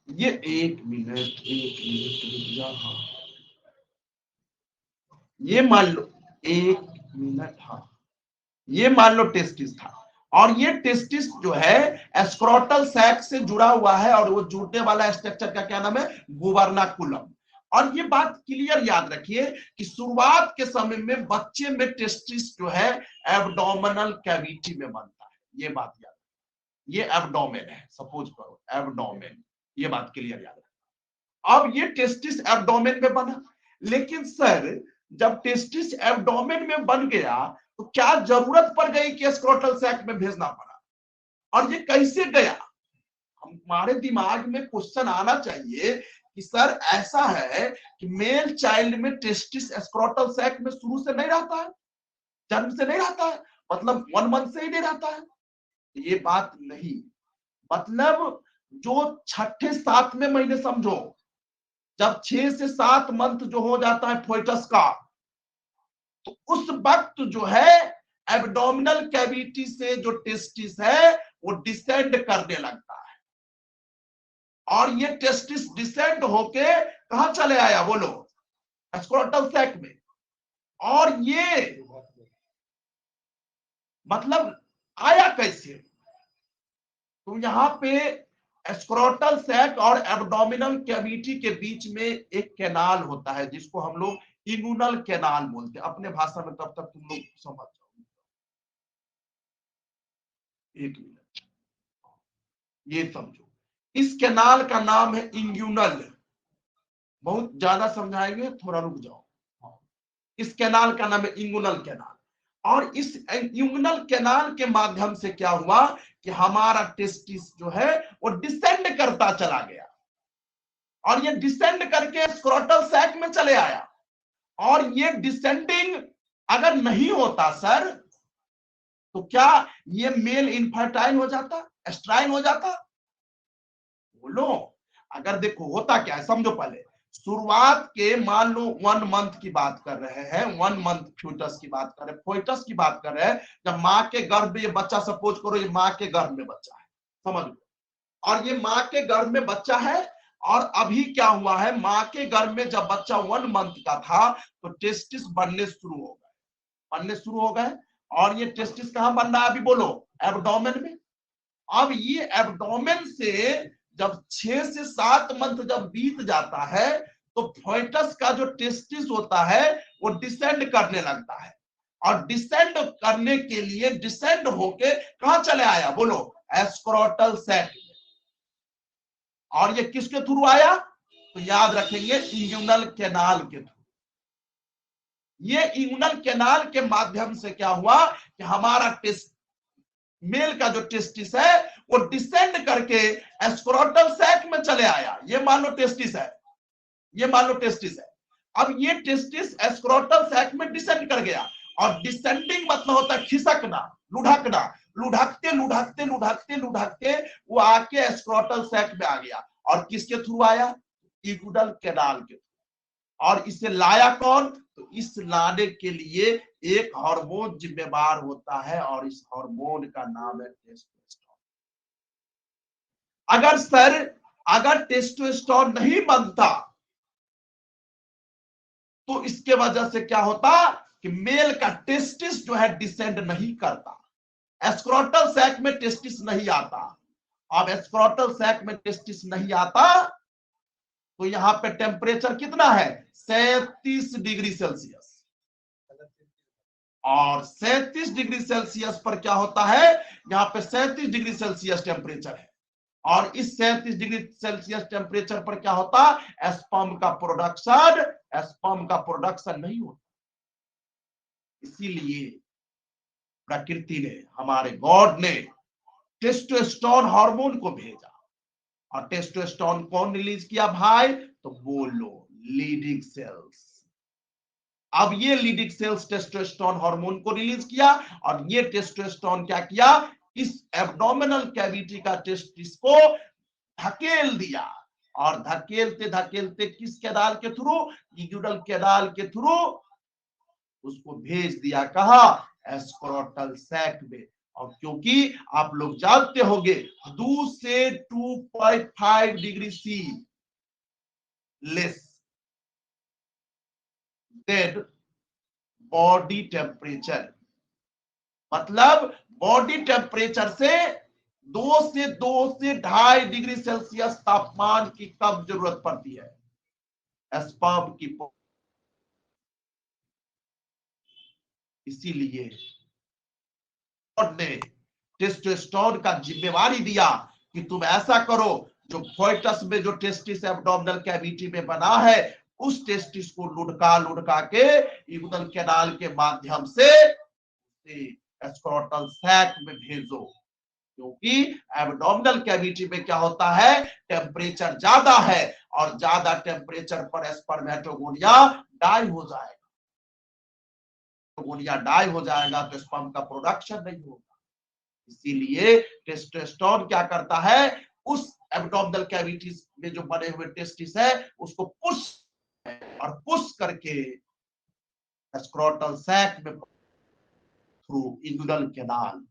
ये 1 मिनट रुक जा। हाँ ये मान लो 1 मिनट, हाँ ये मान लो टेस्टिस था, और ये टेस्टिस जो है एस्क्रोटल सैक से जुड़ा हुआ है, और वो जुड़ने वाला स्ट्रक्चर का क्या नाम है, गुबरनाकुलम। और ये बात क्लियर याद रखिए कि शुरुआत के समय में बच्चे में टेस्टिस जो है एब्डोमिनल कैविटी में बनता है। ये बात याद, ये एब्डोमेन है, सपोज करो एब्डोमेन, ये बात क्लियर याद रखना। अब ये टेस्टिस एब्डोमेन में बना, लेकिन सर जब टेस्टिस एब्डोमेन में बन गया तो क्या जरूरत पड़ गई कि स्क्रोटल सैक में भेजना पड़ा, और ये कैसे गया। हमारे दिमाग में क्वेश्चन आना चाहिए कि सर ऐसा है कि मेल चाइल्ड में टेस्टिस स्क्रोटल सैक में शुरू से नहीं रहता है, जन्म से नहीं रहता है, मतलब 1 मंथ से ही नहीं रहता है। ये बात नहीं, मतलब जो 6-7वें महीने समझो, जब 6 से 7 मंथ जो हो जाता है फोइटस का, तो उस वक्त जो है एब्डोमिनल कैविटी से जो टेस्टिस है वो डिसेंड करने लगता है, और ये टेस्टिस डिसेंड होके कहां चले आया बोलो, स्क्रोटल सैक में। और ये मतलब आया कैसे, तो यहां पे स्क्रोटल सैक और एब्डोमिनल कैविटी के बीच में एक कैनाल होता है जिसको हम लोग इंगुनल कैनाल बोलते हैं अपने भाषा में, तब तक तुम लोग समझ जाओ। 1 मिनट, ये समझो, इस कैनाल का नाम है इंग्यूनल। बहुत ज्यादा समझाएंगे, थोड़ा रुक जाओ। इस कैनाल का नाम है इंगुनल कैनाल, और इस इंगुनल कैनाल के माध्यम से क्या हुआ कि हमारा टेस्टिस जो है वो डिसेंड करता चला गया, और ये डिसेंड करके स्क्रोटल सैक में चले आया। और ये डिसेंडिंग अगर नहीं होता सर, तो क्या ये मेल इनफर्टाइल हो जाता, स्ट्राइन हो जाता बोलो। अगर देखो होता क्या है समझो, पहले शुरुआत के मान लो 1 मंथ की बात कर रहे हैं, 1 मंथ फ्यूटस की बात कर रहे हैं, फोइटस की बात कर रहे हैं, जब माँ के गर्भ में ये बच्चा, सपोज करो ये माँ के गर्भ में बच्चा है, समझ लो, और ये माँ के गर्भ में बच्चा है। और अभी क्या हुआ है, माँ के गर्भ में जब बच्चा 1 मंथ का था तो टेस्टिस बनने शुरू हो गए, और ये टेस्टिस कहां बन रहा है अभी बोलो, एब्डोमेन में। अब ये एब्डोमेन से जब 6 से 7 मंथ जब बीत जाता है तो फोइटस का जो टेस्टिस होता है वो डिसेंड करने लगता है, और डिसेंड करने के लिए डिसेंड होके कहां चले आया बोलो, स्क्रोटल सैक। और ये किसके थ्रू आया, तो याद रखेंगे इंग्यूनल कैनाल के थ्रू। ये इंगुइनल कैनाल के माध्यम से क्या हुआ कि हमारा मेल का जो टेस्टिस है वो डिसेंड करके स्क्रोटल सैक में चले आया। ये मान लो टेस्टिस है, ये मान लो टेस्टिस है। अब ये टेस्टिस स्क्रोटल सैक में डिसेंड कर गया, और डिसेंडिंग मतलब होता है खिसकना, लुढ़कना, लुढ़कते लुढ़कते लुढ़कते लुढ़कते वो आके स्क्रोटल सैक में आ गया। और किसके थ्रू आया? इंगुइनल कैनाल के थ्रू। और इसे लाया कौन? तो इस लाने के लिए एक हार्मोन जिम्मेदार होता है, और इस हार्मोन का नाम है टेस्टोस्टेरोन। अगर टेस्टोस्टेरोन नहीं बनता तो इसके वजह से क्या होता कि मेल का टेस्टिस जो है डिसेंड नहीं करता, स्क्रोटल सैक में टेस्टिस नहीं आता। अब स्क्रोटल सैक में टेस्टिस नहीं आता तो यहां पे टेम्परेचर कितना है? 37 डिग्री सेल्सियस। और 37 डिग्री सेल्सियस पर क्या होता है? यहाँ पे 37 डिग्री सेल्सियस टेम्परेचर है, और इस 37 डिग्री सेल्सियस टेम्परेचर पर क्या होता? स्पर्म का प्रोडक्शन नहीं होता। इसीलिए प्रकृति ने, हमारे गॉड ने टेस्टोस्टेरोन हार्मोन को भेजा। और टेस्टोस्टेरोन कौन रिलीज किया भाई? तो बोलो, लीडिंग सेल्स। अब ये लीडिंग सेल्स टेस्टोस्टेरोन हार्मोन को रिलीज किया, और ये टेस्टोस्टेरोन क्या किया? इस एब्डोमिनल कैविटी का टेस्टिस को धकेल दिया, और धकेलते धकेलते किस कैनाल के थ्रू? इंगुइनल कैनाल के थ्रू उसको भेज दिया। कहा? स्क्रोटल सैक में। और क्योंकि आप लोग जानते होंगे 2 से 2.5 degree C less than body temperature, मतलब बॉडी टेम्परेचर से 2 से 2.5 डिग्री सेल्सियस तापमान की कम जरूरत पड़ती है स्पर्म की। इसीलिए ने टेस्टोस्टेरोन का जिम्मेवारी दिया कि तुम ऐसा करो, जो फोइटस में जो टेस्टिस एब्डोमिनल कैविटी में बना है उस टेस्टिस को लुढ़का लुढ़का के इंगुइनल कैनाल के माध्यम से स्क्रोटल सैक में भेजो। क्योंकि एब्डोमिनल कैविटी में क्या होता है? टेम्परेचर ज्यादा है, और ज्यादा टेम्परेचर पर स्पर्मेटोगोनिया डाई हो जाएगा। डाई हो जाएगा तो स्पर्म का प्रोडक्शन नहीं होगा। इसीलिए टेस्टोस्टेरोन क्या करता है? उस एब्डोमिनल कैविटी में जो बने हुए टेस्टिस है उसको पुश करके स्क्रोटल सैक में थ्रू इंगुइनल कैनाल,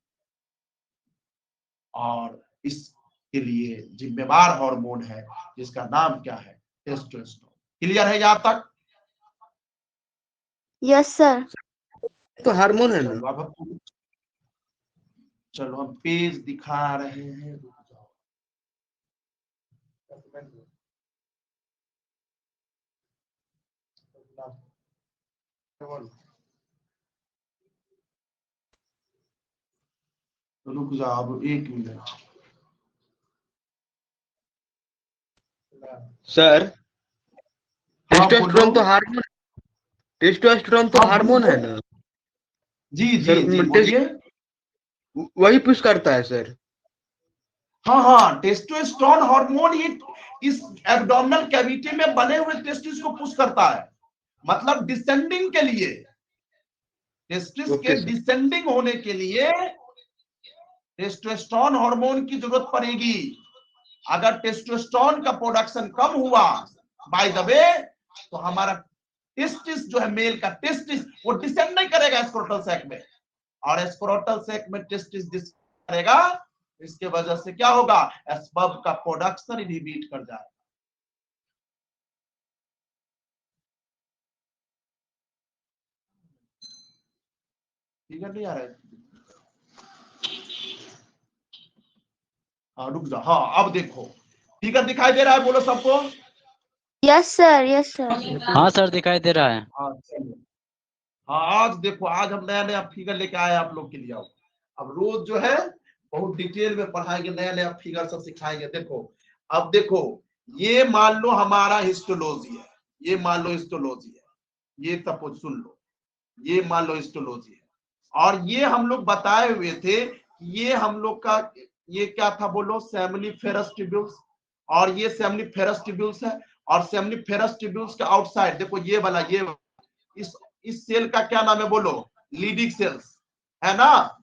और इसके लिए जिम्मेदार हार्मोन है जिसका नाम क्या है? टेस्टोस्टेरोन। क्लियर है यहां तक? Yes sir. तो हार्मोन है ना। चलो हम पेज दिखा रहे हैं, रुक जाओ। रुक जाओ अब 1 मिनट। सर हाँ, टेस्टोस्टेरोन तो बोलो। हार्मोन, टेस्टोस्टेरोन तो हाँ, हार्मोन है बोलो। ना। जी जी सर जी बोलिए। वही पुश करता है सर। हाँ हाँ, टेस्टोस्टेरोन हार्मोन ही इस एब्डोमिनल कैविटी में बने हुए टेस्टिस को पुश करता है, मतलब डिसेंडिंग के लिए, टेस्टिस के डिसेंडिंग होने के लिए टेस्टोस्टेरोन हार्मोन की जरूरत पड़ेगी। अगर टेस्टोस्टेरोन का प्रोडक्शन कम हुआ बाय द वे तो हमारा टेस्टिस जो है, मेल का टेस्टिस, वो डिसेंड नहीं करेगा स्क्रोटल सैक में, और स्क्रोटल सैक में टेस्टिस डिसेंड करेगा। इसके वजह से क्या होगा? स्पर्म का प्रोडक्शन इनहिबिट कर जाएगा। ठीक है, नहीं आ रहा है? हाँ रुक जाओ। हाँ अब देखो, ठीक है, दिखाई दे रहा है? बोलो सबको। Yes sir, yes sir. हाँ सर, दिखाई दे रहा है। हाँ चलो। हाँ आज देखो, आज हम नया नया फिगर लेके आए आप लोग के लिए। अब रोज जो है बहुत डिटेल में पढ़ाएंगे, नया नया फिगर सब सिखाएंगे। देखो, अब देखो, ये मान लो हमारा हिस्टोलॉजी है, ये मान लो हिस्टोलॉजी है, ये सपोज सुन लो, ये मान लो हिस्टोलॉजी है। और ये हम लोग बताए हुए थे, ये हम लोग का ये क्या था बोलो, सेमनीफेरस ट्यूब्यूल्स। और ये सेमनीफेरस ट्यूब्यूल्स है। और सेमनीफेरस ट्यूब्यूल्स के आउटसाइड देखो ये वाला, ये इस सेल का क्या नाम है बोलो, लीडिंग सेल्स है ना।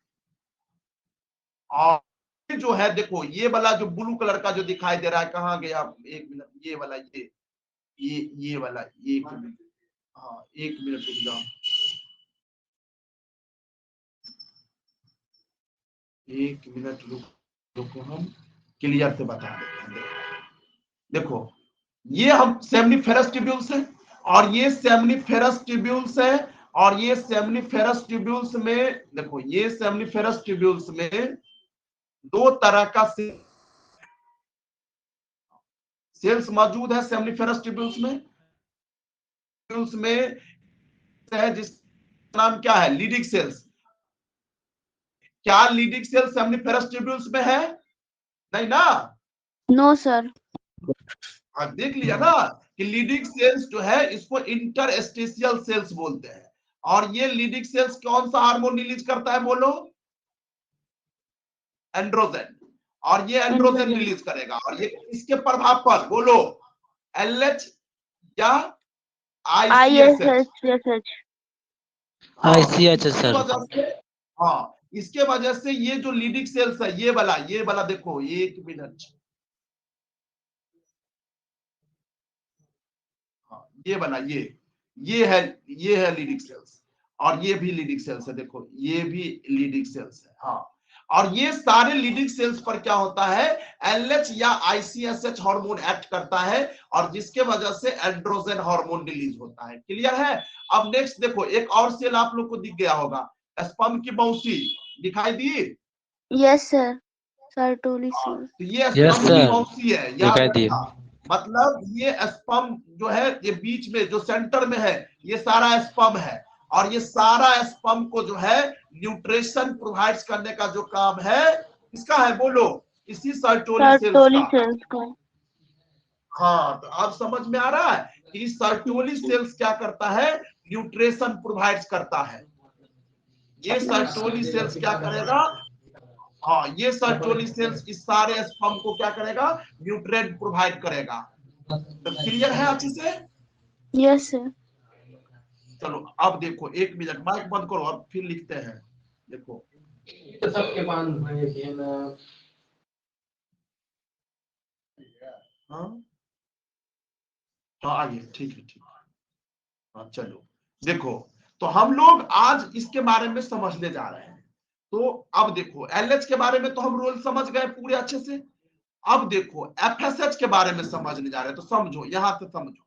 और जो है देखो ये वाला जो ब्लू कलर का जो दिखाई दे रहा है, कहाँ गया, एक मिनट, ये वाला, ये वाला, एक मिनट, हाँ एक मिनट रुक जाओ, एक मिनट रुको, हम क्लियर से बता देते हैं। देखो ये हम सेमनीफेरस ट्यूब्यूल्स है, और ये सेमनीफेरस ट्यूब्यूल्स है, और ये सेमनीफेरस ट्यूब्यूल्स में देखो, ये सेमनीफेरस ट्यूब्यूल्स में दो तरह का सेल्स मौजूद है सेमनीफेरस ट्यूब्यूल्स में है, जिसका नाम क्या है, लीडिंग सेल्स। क्या लीडिंग सेल्स सेमनीफेरस ट्यूब्यूल्स में है? नहीं ना। No sir. देख लिया ना कि लीडिंग सेल्स जो है इसको इंटरस्टेशियल सेल्स बोलते हैं। और ये लीडिंग सेल्स कौन सा हार्मोन रिलीज करता है बोलो, एंड्रोजन। और ये एंड्रोजन रिलीज करेगा, और ये इसके प्रभाव पर बोलो, एलएच या आईसीएसएच। ICH sir. हाँ, इसके वजह से ये जो लीडिंग सेल्स है, ये वाला देखो, एक मिनट, हाँ ये वाला, ये है लीडिंग सेल्स, और ये भी लीडिंग सेल्स है, देखो ये भी लीडिंग सेल्स है। हाँ, और ये सारे लीडिंग सेल्स पर क्या होता है, एलएच या आईसीएसएच हार्मोन एक्ट करता है, और जिसके वजह से एंड्रोजन हार्मोन रिलीज होता है। क्लियर है? अब नेक्स्ट देखो, एक और सेल आप लोग को दिख गया होगा, स्पर्म की मौसी दिखाई दी? Yes sir, Sertoli cell. तो ये Yes, स्पर्म की sir. मौसी है, याद दिखाई दी। रखना। मतलब ये स्पर्म जो है, ये बीच में जो सेंटर में है, ये सारा स्पर्म है, और ये सारा स्पर्म को जो है न्यूट्रिशन प्रोवाइड्स करने का जो काम है, किसका है बोलो, इसी सर्टोली सेल्स का। हाँ, तो अब समझ में आ रहा है कि सर्टोली सेल्स क्या करता है, न्यूट्रिशन प्रोवाइड्स करता है। ये सर्टोली सेल्स क्या करेगा, हाँ ये सर्टोली सेल्स इस सारे स्पर्म को क्या करेगा, न्यूट्रिएंट प्रोवाइड करेगा। तो क्लियर है अच्छे से? Yes sir. चलो अब देखो, एक मिनट माइक बंद करो, अब फिर लिखते हैं। देखो सबके बांध है ना। हाँ हाँ आइए, ठीक है। हाँ चलो देखो, तो हम लोग आज इसके बारे में समझने जा रहे हैं। तो अब देखो, एलएच के बारे में तो हम रोल समझ गए पूरे अच्छे से। अब देखो एफएसएच के बारे में समझने जा रहे हैं, तो समझो, यहां से समझो।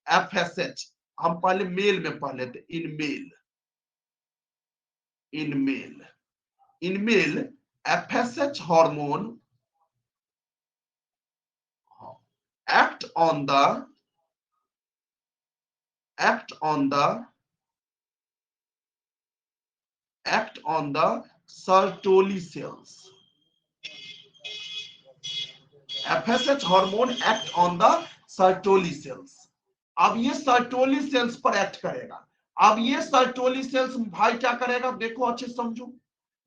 एफएसएच हम पहले मेल में पढ़ लेते, in male FSH hormone act on the Sertoli cells. FSH hormone act on the Sertoli cells. अब ये सर्टोली सेल्स पर एक्ट करेगा। अब ये सर्टोली सेल्स भाई क्या करेगा, देखो अच्छे समझो।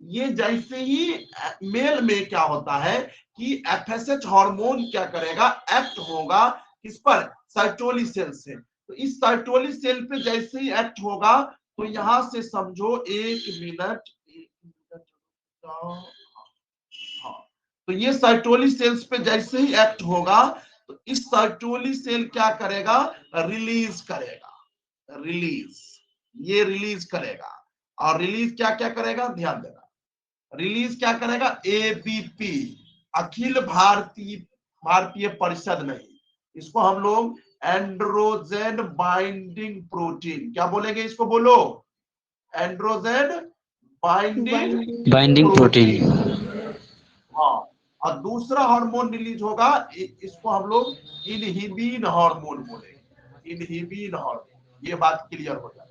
ये जैसे ही मेल में क्या होता है कि एफएसएच हार्मोन क्या करेगा, एक्ट होगा किस पर, सर्टोली सेल से। तो इस सर्टोली सेल पे जैसे ही एक्ट होगा, तो यहां से समझो, एक मिनट, हाँ, तो ये सर्टोली सेल्स पे जैसे ही एक्ट होगा, तो इस सर्टोली सेल क्या करेगा, रिलीज करेगा। और रिलीज क्या क्या करेगा, ध्यान देना, रिलीज क्या करेगा, एबीपी, अखिल भारतीय परिषद नहीं, इसको हम लोग एंड्रोजन बाइंडिंग प्रोटीन, क्या बोलेंगे इसको, बोलो, एंड्रोजन बाइंडिंग प्रोटीन। हाँ, और दूसरा हार्मोन रिलीज होगा, इसको हम लोग इनहिबिन हार्मोन बोलेंगे, इनहिबिन हार्मोन। ये बात क्लियर हो जाए।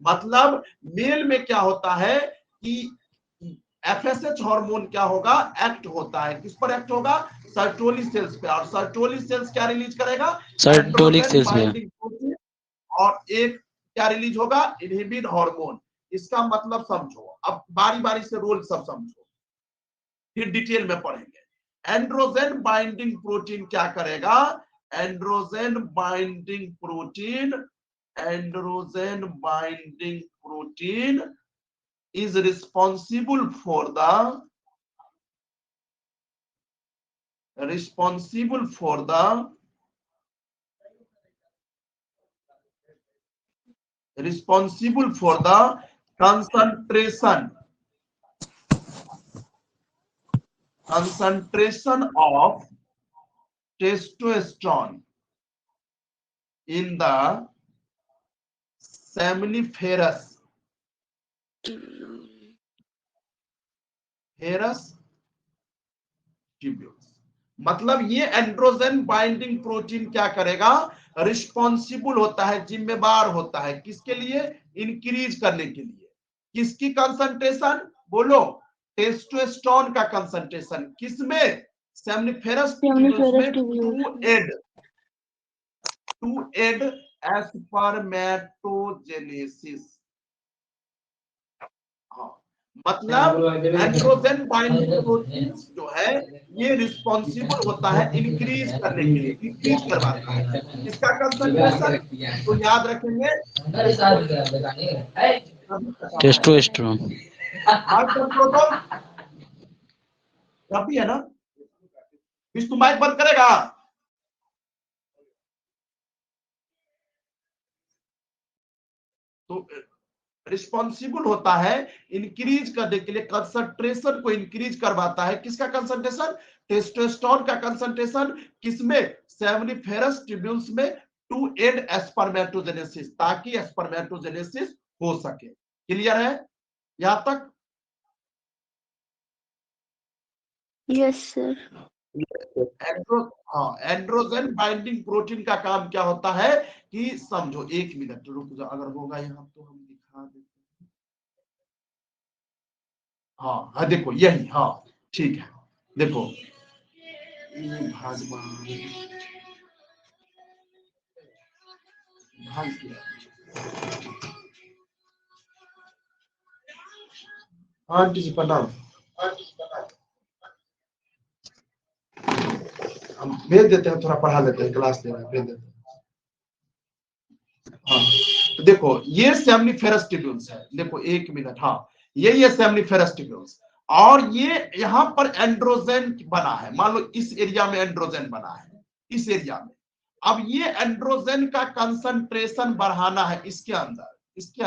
मतलब मेल में क्या होता है कि एफएसएच हार्मोन क्या होगा, एक्ट होता है, किस पर एक्ट होगा, सर्टोली सेल्स पे। और सर्टोली सेल्स क्या रिलीज करेगा, सर्टोलिक सेल्स में। बाइंडिंग प्रोटीन, और एक क्या रिलीज होगा, इनहिबिन हार्मोन। इसका मतलब समझो, अब बारी बारी से रोल सब समझो, फिर डिटेल में पढ़ेंगे। एंड्रोजन बाइंडिंग प्रोटीन क्या करेगा, androgen binding protein, androgen binding protein is responsible for the concentration of testosterone in the seminiferous tubules। मतलब ये एंड्रोजन बाइंडिंग प्रोटीन क्या करेगा, रिस्पॉन्सिबल होता है, जिम्मेदार होता है किसके लिए, इंक्रीज करने के लिए। किसकी कंसंट्रेशन बोलो, टेस्टोस्टेरोन का कंसंट्रेशन किसमें, सेमनिफेरस ट्यूब्यूल्स में, टू एड स्पर्मेटोजेनेसिस। मतलब एंड्रोजन बाइंडिंग प्रोटीन जो है ये रिस्पॉन्सिबल होता है इंक्रीज करने के लिए, इंक्रीज करवाता है इसका कंसंट्रेशन। तो याद रखेंगे टेस्टोस्टेरोन। रबी है ना, विष्णु माइक बंद करेगा। तो रिस्पॉन्सिबल होता है इंक्रीज करने के लिए, कंसंट्रेशन को इंक्रीज करवाता है। किसका कंसंट्रेशन, टेस्टोस्टेरोन का कंसंट्रेशन किसमें, सेमनिफेरस ट्यूब्यूल्स में, टू एड स्पर्मेटोजेनेसिस, ताकि स्पर्मेटोजेनेसिस हो सके। क्लियर है यहां तक? Yes sir. Androgen binding protein का काम क्या होता है कि समझो, एक मिनट रुक जाओ, अगर होगा यहाँ तो हम दिखा देते हैं। हाँ हाँ देखो यही, हाँ ठीक है, देखो आंटी जी प्रणाम, हम भेज देते हैं, थोड़ा पढ़ा लेते हैं, क्लास ले रहे हैं, भेज देते हैं। हाँ तो देखो ये सेमनिफेरस ट्यूब्यूल्स है, देखो एक मिनट, हाँ ये सेमनिफेरस ट्यूब्यूल्स, और ये यहाँ पर एंड्रोजन बना है, मान लो इस एरिया में एंड्रोजन बना है, इस एरिया में। अब ये एंड्रोजन का कंसंट्रेशन बढ़ाना है इसके अंदर, इसके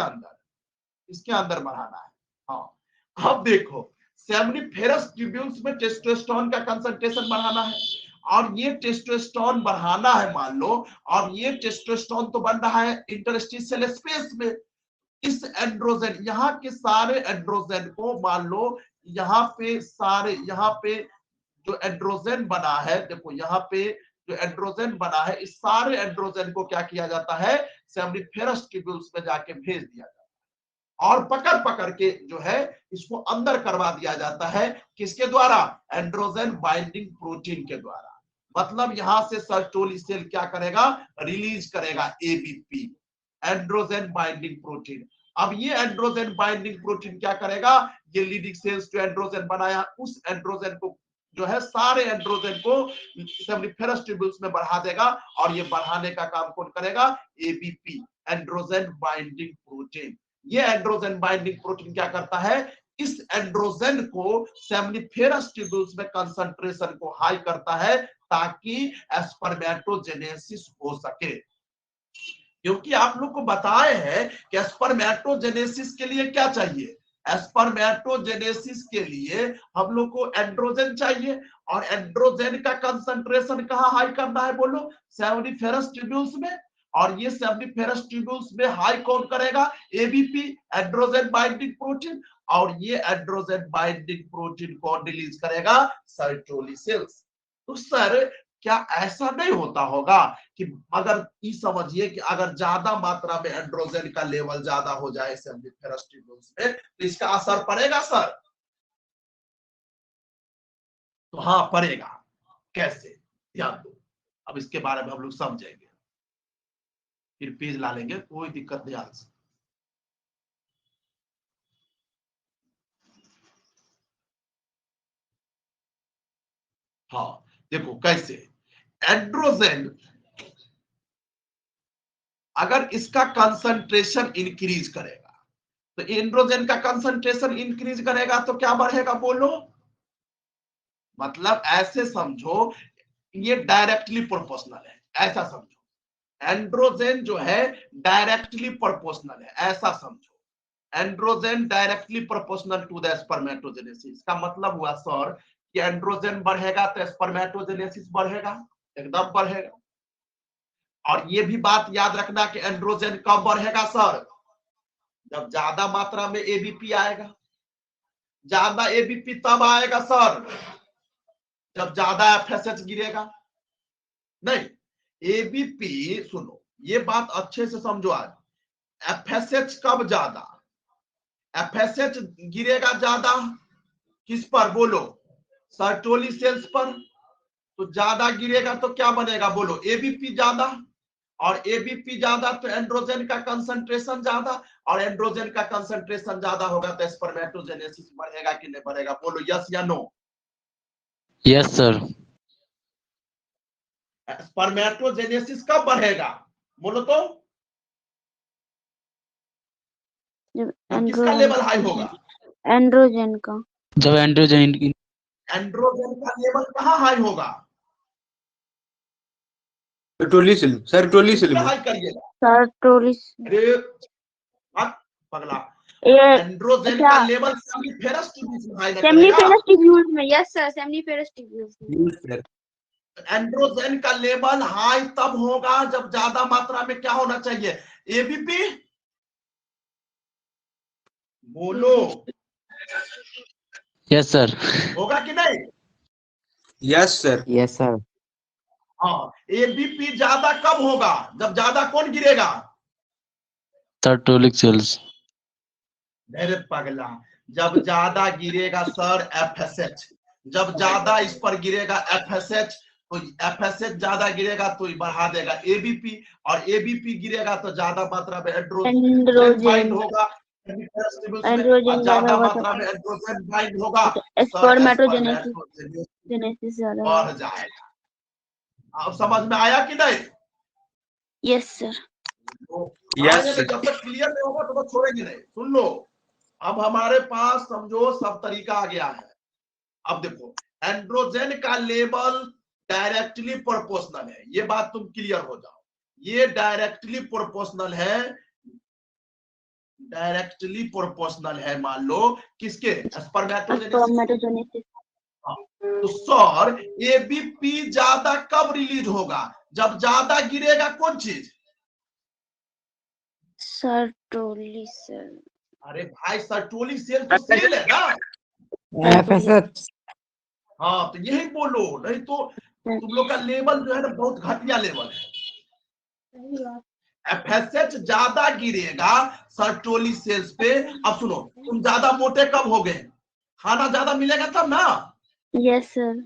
अंदर बढ़ाना है। हाँ अब देखो सेमनिफेरस ट्यूब्यूल्स में टेस्टोस्टेरोन का कंसंट्रेशन बढ़ाना है, और ये टेस्टोस्टेरोन बढ़ाना है मान लो, और ये टेस्टोस्टेरोन तो बन रहा है इंटरस्टिशियल स्पेस में। इस एंड्रोजन, यहाँ के सारे एंड्रोजन को मान लो, यहाँ पे सारे, यहाँ पे जो एंड्रोजन बना है, देखो यहाँ पे जो एंड्रोजन बना है, इस सारे एंड्रोजन को क्या किया जाता है, सेमनिफेरस ट्यूब्यूल्स में जाके भेज दिया जाता है, और पकड़ पकड़ के जो है इसको अंदर करवा दिया जाता है। किसके द्वारा, एंड्रोजन बाइंडिंग प्रोटीन के द्वारा। मतलब यहां से सर्टोली सेल क्या करेगा, रिलीज करेगा एबीपी, एंड्रोजन बाइंडिंग प्रोटीन। अब ये एंड्रोजन बाइंडिंग प्रोटीन क्या करेगा, ये लीडिंग सेल्स जो एंड्रोजन बनाया, उस एंड्रोजन को जो है, सारे एंड्रोजन को सेमनिफेरस ट्यूब्यूल्स में बढ़ा देगा, और ये बढ़ाने का काम कौन करेगा, एबीपी, एंड्रोजन बाइंडिंग प्रोटीन। ये एंड्रोजन बाइंडिंग प्रोटीन क्या करता है, इस एंड्रोजन को सेमनिफेरस ट्यूब्यूल्स में कंसंट्रेशन को हाई करता है, ताकि स्पर्मेटोजेनेसिस हो सके। क्योंकि आप लोग को बताए हैं कि स्पर्मेटोजेनेसिस के लिए क्या चाहिए, स्पर्मेटोजेनेसिस के लिए हम लोग को एंड्रोजन चाहिए, और एंड्रोजन का कंसंट्रेशन कहाँ हाई करना है बोलो, सेमनिफेरस ट्यूब्यूल्स में। और ये सेमनिफेरस ट्यूब्यूल्स में हाई कौन करेगा, एबीपी, एंड्रोजन बाइंडिंग प्रोटीन, और ये एंड्रोजन बाइंडिंग प्रोटीन कौन रिलीज करेगा, सर्टोली सेल्स। तो सर क्या ऐसा नहीं होता होगा कि अगर ये समझिए कि अगर ज्यादा मात्रा में एंड्रोजन का लेवल ज्यादा हो जाए सेमनिफेरस ट्यूब्यूल्स में, तो इसका असर पड़ेगा सर? तो हाँ पड़ेगा। कैसे, ध्यान दो, अब इसके बारे में हम लोग समझेंगे। फिर पेज ला लेंगे, कोई दिक्कत नहीं आज। हाँ देखो कैसे एंड्रोजन अगर इसका कंसंट्रेशन इंक्रीज करेगा तो एंड्रोजन का कंसंट्रेशन इंक्रीज करेगा तो क्या बढ़ेगा बोलो, मतलब ऐसे समझो ये डायरेक्टली प्रोपोर्शनल है, ऐसा समझो। एंड्रोजन जो है डायरेक्टली प्रोपोर्शनल है, ऐसा समझो। Androgen directly proportional to the spermatogenesis का मतलब हुआ सर कि एंड्रोजन बढ़ेगा तो स्पर्मेटोजेनेसिस बढ़ेगा, एकदम बढ़ेगा। और ये भी बात याद रखना कि एंड्रोजन कब बढ़ेगा सर, जब ज्यादा मात्रा में एबीपी आएगा। ज्यादा एबीपी तब आएगा सर जब ज्यादा एफएसएच गिरेगा। नहीं, एबीपी सुनो, ये बात अच्छे से समझो। आज एफएसएच कब ज्यादा, एफएसएच गिरेगा ज्यादा किस पर बोलो, सर्टोली सेल्स पर। तो ज्यादा गिरेगा तो क्या बनेगा बोलो, एबीपी ज्यादा, और एबीपी ज्यादा तो एंड्रोजन का कंसंट्रेशन ज्यादा, और एंड्रोजन का कंसंट्रेशन ज्यादा होगा तो स्पर्मेटोजेनेसिस बढ़ेगा कि नहीं बढ़ेगा बोलो, यस या नो। Yes sir. स्पर्मेटोजेनेसिस कब बढ़ेगा बोलो तो, जब किसका लेवल हाई होगा, एंड्रोजन का। जब एंड्रोजन एंड्रोजन का लेवल कहाँ हाई होगा, सर्टोली सेल में। हाई करिएगा। सर्टोलिस अरे पगला, ये एंड्रोजन अच्छा, का लेवल सेमिफेरस ट्यूब्यूल्स में हाई करेगा। सेमनीफेरस ट्यूब्यूल्स में। यस सर, सेमनीफेरस ट्यूब्यूल्स में। एंड्रोजन का लेवल हाई तब होगा जब ज्यादा मात्रा में क्या होना चाहिए, एबीपी बोलो, यस सर। होगा कि नहीं। Yes sir. Yes sir. हाँ, एबीपी ज्यादा कब होगा, जब ज्यादा कौन गिरेगा, सर्टोलिक सेल्स। अरे पगला, जब ज्यादा गिरेगा सर एफएसएच, जब ज्यादा इस पर गिरेगा एफएसएच, तो एफएसएच ज्यादा गिरेगा तो बढ़ा देगा एबीपी, और एबीपी गिरेगा तो ज्यादा मात्रा में एंड्रोजन बाइंड होगा, एंड्रोजन ज्यादा होगा मात्रा में एंड्रोजन बाइंड होगा, स्पर्मेटोजेनेसिस ज्यादा बढ़ होगा। जाएगा। अब समझ में आया कि नहीं। Yes sir. Yes, जब तक क्लियर नहीं होगा तो छोड़ेंगे नहीं। सुन लो, अब हमारे पास समझो सब तरीका आ गया है। अब देखो एंड्रोजन का लेवल डायरेक्टली प्रोपोर्शनल है, ये बात तुम क्लियर हो जाओ, ये डायरेक्टली प्रोपोर्शनल है, डायरेक्टली प्रोपोर्शनल है मान लो किसके, स्पर्मेटोजेनेसिस। तो सर एबीपी ज्यादा कब रिलीज होगा, जब ज्यादा गिरेगा कौन चीज, सर्टोलिस सेल। अरे भाई सर्टोली सेल तो सेल है ना। एफएसएच। हाँ तो यही बोलो, नहीं तो तुम लोग का लेवल जो है ना बहुत घटिया लेवल है। एफएसएच ज्यादा गिरेगा सर्टोली सेल्स पे। अब सुनो, तुम ज्यादा मोटे कब हो गए, खाना ज्यादा मिलेगा तब ना। Yes sir.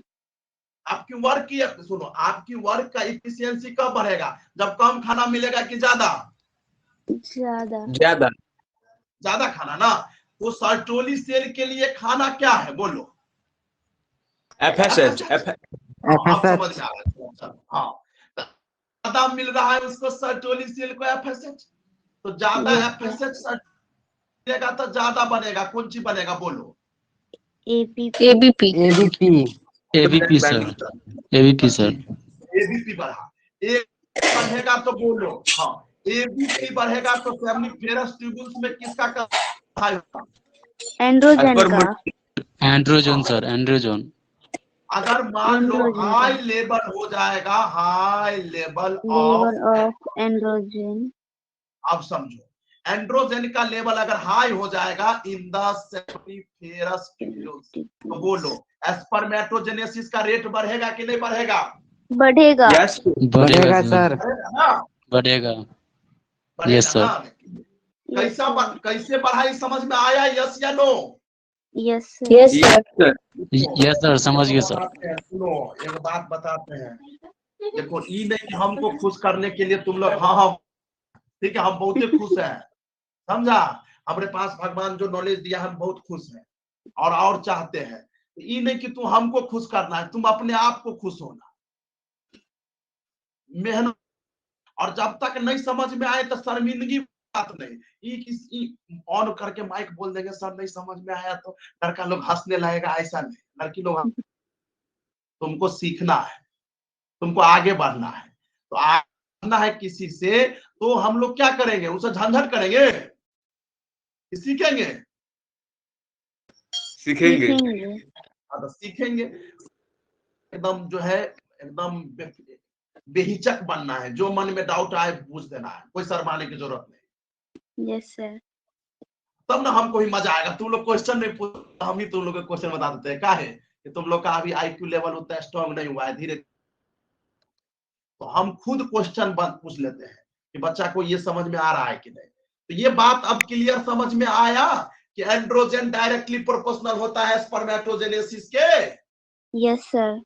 आपकी वर्क की सुनो, आपकी वर्क का इफिशियंसी कब बढ़ेगा, जब कम खाना मिलेगा कि ज्यादा, ज्यादा ज्यादा खाना ना। तो सर्टोली सेल के लिए खाना क्या है बोलो, एफएसएच। आप समझ में आ रहा है। हाँ, ज्यादा मिल रहा है उसको सर्टोली सेल को एफएसएच, तो ज्यादा एफएसएच मिलेगा तो ज्यादा बनेगा, कौन सी बनेगा बोलो, ABP. ABP sir. ABP sir. ABP बढ़ा, बढ़ेगा तो बोलो। हाँ, एबीपी बढ़ेगा तो सेमिनिफेरस ट्यूब्यूल्स में किसका हाई होगा, एंड्रोजन का। Androgen sir, androgen. अगर मान लो हाई लेवल हो जाएगा, हाई लेवल ऑफ एंड्रोजन। अब समझो एंड्रोजन का लेवल अगर हाई हो जाएगा इन द सेमिनिफेरस ट्यूब्यूल्स, तो बोलो स्पर्मेटोजेनेसिस का रेट बढ़ेगा कि नहीं बढ़ेगा, बढ़ेगा। यस बढ़ेगा सर। बढ़ेगा यस सर। ना। कैसे बढ़ाई समझ में आया, यस या no. Yes sir. Yes sir, समझ गए सर। सुनो एक बात बताते हैं, देखो ये नहीं कि हमको खुश करने के लिए तुम लोग हाँ हाँ ठीक है, हम बहुत ही खुश हैं, समझा। हमारे पास भगवान जो नॉलेज दिया हम बहुत खुश हैं और चाहते हैं। ये नहीं कि तुम हमको खुश करना है, तुम अपने आप को खुश होना, मेहनत। और जब तक नहीं समझ में आए तो शर्मिंदगी बात नहीं। ये किसी ऑन करके माइक बोल देंगे सर नहीं समझ में आया तो लड़का लोग हंसने लगेगा, ऐसा नहीं। लड़की लोग, तुमको सीखना है, तुमको आगे बढ़ना है। तो आगे बढ़ना है किसी से तो हम लोग क्या करेंगे, उसे झंझट करेंगे, सीखेंगे। सीखेंगे। तो सीखेंगे एकदम जो है एकदम बेहिचक बनना है, जो मन में डाउट आए पूछ देना है, कोई शर्माने की जरूरत नहीं। Yes sir. तब ना हमको ही मजा आएगा। तुम लोग क्वेश्चन नहीं पूछ, हम ही तुम लोग को क्वेश्चन बता देते हैं। क्या है कि तुम लोग का अभी आईक्यू लेवल उतना स्ट्रांग नहीं हुआ है, धीरे। तो हम खुद क्वेश्चन पूछ लेते हैं कि बच्चा को ये समझ में आ रहा है कि नहीं। तो ये बात अब क्लियर समझ में आया कि एंड्रोजन डायरेक्टली प्रोपोर्शनल होता है स्पर्मेटोजेनेसिस के। Yes sir.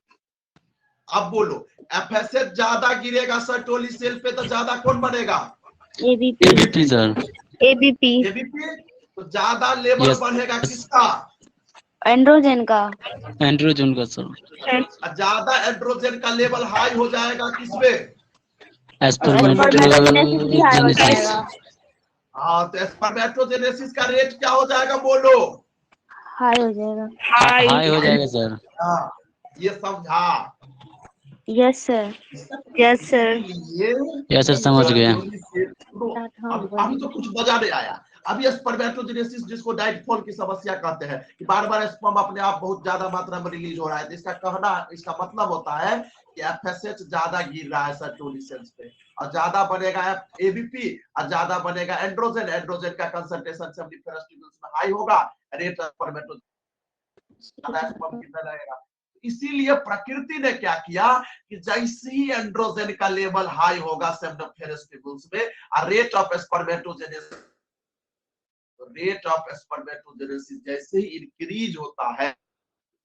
अब बोलो, एफएसएच ज्यादा गिरेगा सर्टोली सेल पे तो ज्यादा कौन बनेगा? ABP sir. एबीपी। एबीपी। तो ज्यादा लेवल बढ़ेगा किसका? एंड्रोजन का। एंड्रोजन का सर। ज्यादा एंड्रोजन का लेवल हाई हो जाएगा किसमें? स्पर्मेटोजेनेसिस। हाँ, तो स्पर्मेटोजेनेसिस का रेट क्या हो जाएगा बोलो? हाई हो जाएगा। हाई हो जाएगा सर। हाँ, ये समझा? Yes sir. Yes sir. Yes sir, समझ गए। अभी तो कुछ मजा नहीं आया। अभी स्पर्मेटोजेनेसिस जिसको डाइट फॉल की समस्या कहते हैं कि बार बार स्पर्म अपने आप बहुत ज्यादा मात्रा में रिलीज हो रहा है, तो इसका मतलब होता है कि एफएसएच ज्यादा गिर रहा है सर्टोली सेल्स पे, और ज्यादा बनेगा एबीपी, और ज्यादा बनेगा एंड्रोजन। एंड्रोजन का कंसंट्रेशन सेमिनिफेरस ट्यूब्यूल्स में हाई होगा, रेट स्पर्मेटोजेनेसिस ज्यादा स्पर्म कितना रहेगा। इसीलिए प्रकृति ने क्या किया कि जैसे ही एंड्रोजन का लेवल हाई होगा सेमिनिफेरस ट्यूब्यूल्स में, और रेट ऑफ स्पर्मेटोजेनेसिस जैसे ही इंक्रीज होता है,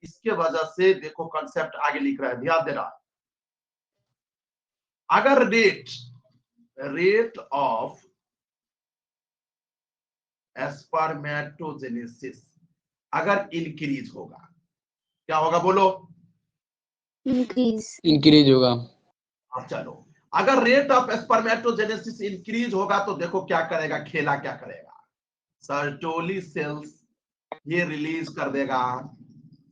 इसके वजह से देखो कॉन्सेप्ट आगे लिख रहा है, ध्यान देना। अगर रेट ऑफ स्पर्मेटोजेनेसिस अगर इंक्रीज होगा, क्या होगा बोलो? इंक्रीज होगा। अब चलो, अगर रेट ऑफ स्पर्मेटोजेनेसिस इंक्रीज होगा तो देखो क्या करेगा, खेला क्या करेगा। सर्टोली सेल्स ये रिलीज कर देगा।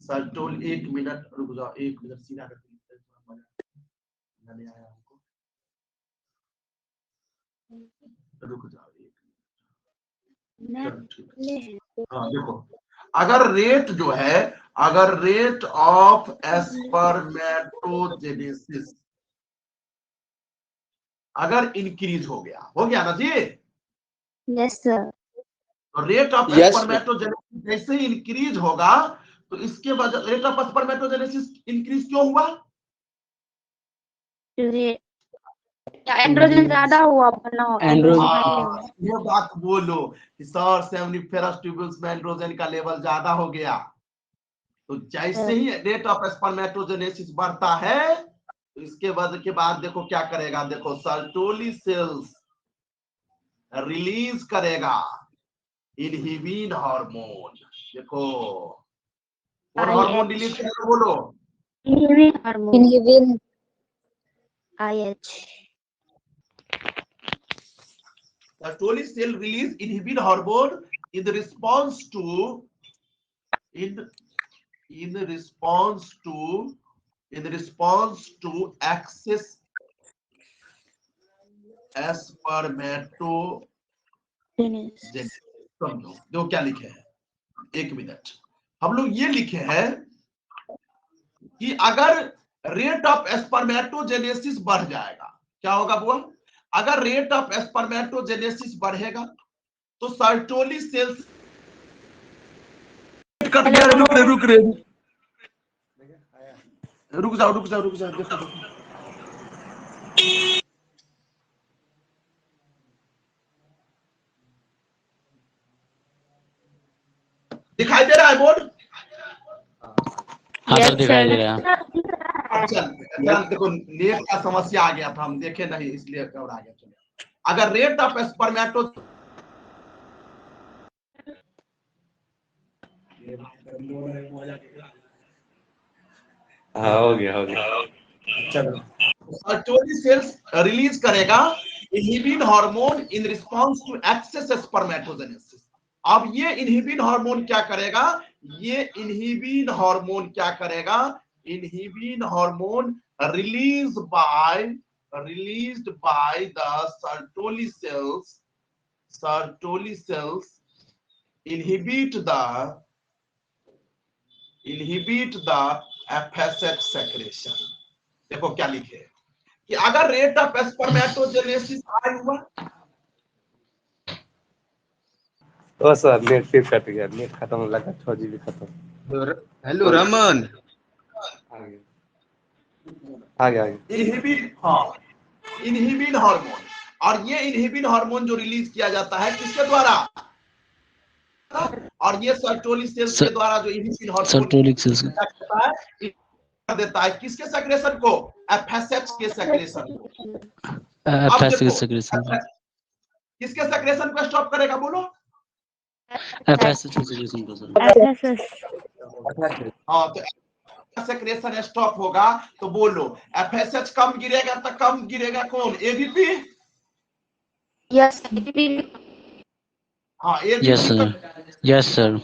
सर्टोल, एक मिनट रुक जाओ, एक मिनट सीधा करके आया हमको, रुक जाओ एक मिनट। हाँ देखो, अगर रेट ऑफ स्पर्मेटोजेनेसिस अगर इंक्रीज हो गया ना जी? Yes sir. तो रेट ऑफ स्पर्मेटोजेनेसिस जैसे ही इंक्रीज होगा, तो इसके वजह रेट ऑफ स्पर्मेटोजेनेसिस इंक्रीज क्यों हुआ? एंड्रोजन ज्यादा हुआ बना। ये बात बोलो कि सर सेमिनिफेरस ट्यूब्यूल्स में एंड्रोजन का लेवल ज्यादा हो गया, तो जैसे ही रेट ऑफ स्पर्मेटोजेनेसिस बढ़ता है, तो इसके वजह के बाद देखो क्या करेगा, देखो सर्टोली सेल्स रिलीज करेगा इनहिबिन हार्मोन। देखो कौन हार्मोन रिलीज करेगा बोलो? Inhibin आईएच। Sertoli cell release inhibin hormone in response to excess spermatogenesis। समझो जो क्या लिखे हैं, एक मिनट। हम लोग ये लिखे हैं कि अगर रेट ऑफ स्पर्मेटोजेनेसिस बढ़ जाएगा, क्या होगा बुआ? अगर रेट ऑफ स्पर्मेटोजेनेसिस बढ़ेगा तो सर्टोली सेल्स रुक जाओ देखो दिखाई दे रहा है बोर्ड? हाँ सर, दिखाई दे रहा है। चल देखो नेट का समस्या आ गया था, हम देखे नहीं इसलिए घबरा गया। चलो अगर रेट ऑफ स्पर्मेटो हाँ हो गया चलो सर्टोली सेल्स रिलीज करेगा inhibin hormone in response to excess spermatogenesis. अब ये इनहिबिन हार्मोन क्या करेगा, ये इनहिबिन हार्मोन क्या करेगा, inhibin hormone released by the Sertoli sales inhibit the FSH secretion। देखो क्या लिखे कि अगर रेट ऑफ स्पर्मेटोजेनेसिस हाई हुआ, ओ सर नेट फिर कट गया, नेट खत्म हो लगा 6 GB खत्म। हेलो रमन, आगे इनहिबिन हार्मोन, और ये इनहिबिन हार्मोन जो रिलीज किया जाता है किसके द्वारा, और ये सर्टोली सेल्स के द्वारा जो इनहिबिन हार्मोन सर्टोलिक सेल्स देता है किसके सेक्रेशन को, एफएसएच के सेक्रेशन को। FSH सेक्रेशन किसके सेक्रेशन को स्टॉप करेगा बोलो, FSH सेक्रेशन को सर। हाँ तो सेक्रेशन स्टॉप होगा तो बोलो एफएसएच कम गिरेगा तो कम गिरेगा कौन, एडीपी। यस हाँ यस सर, यस सर।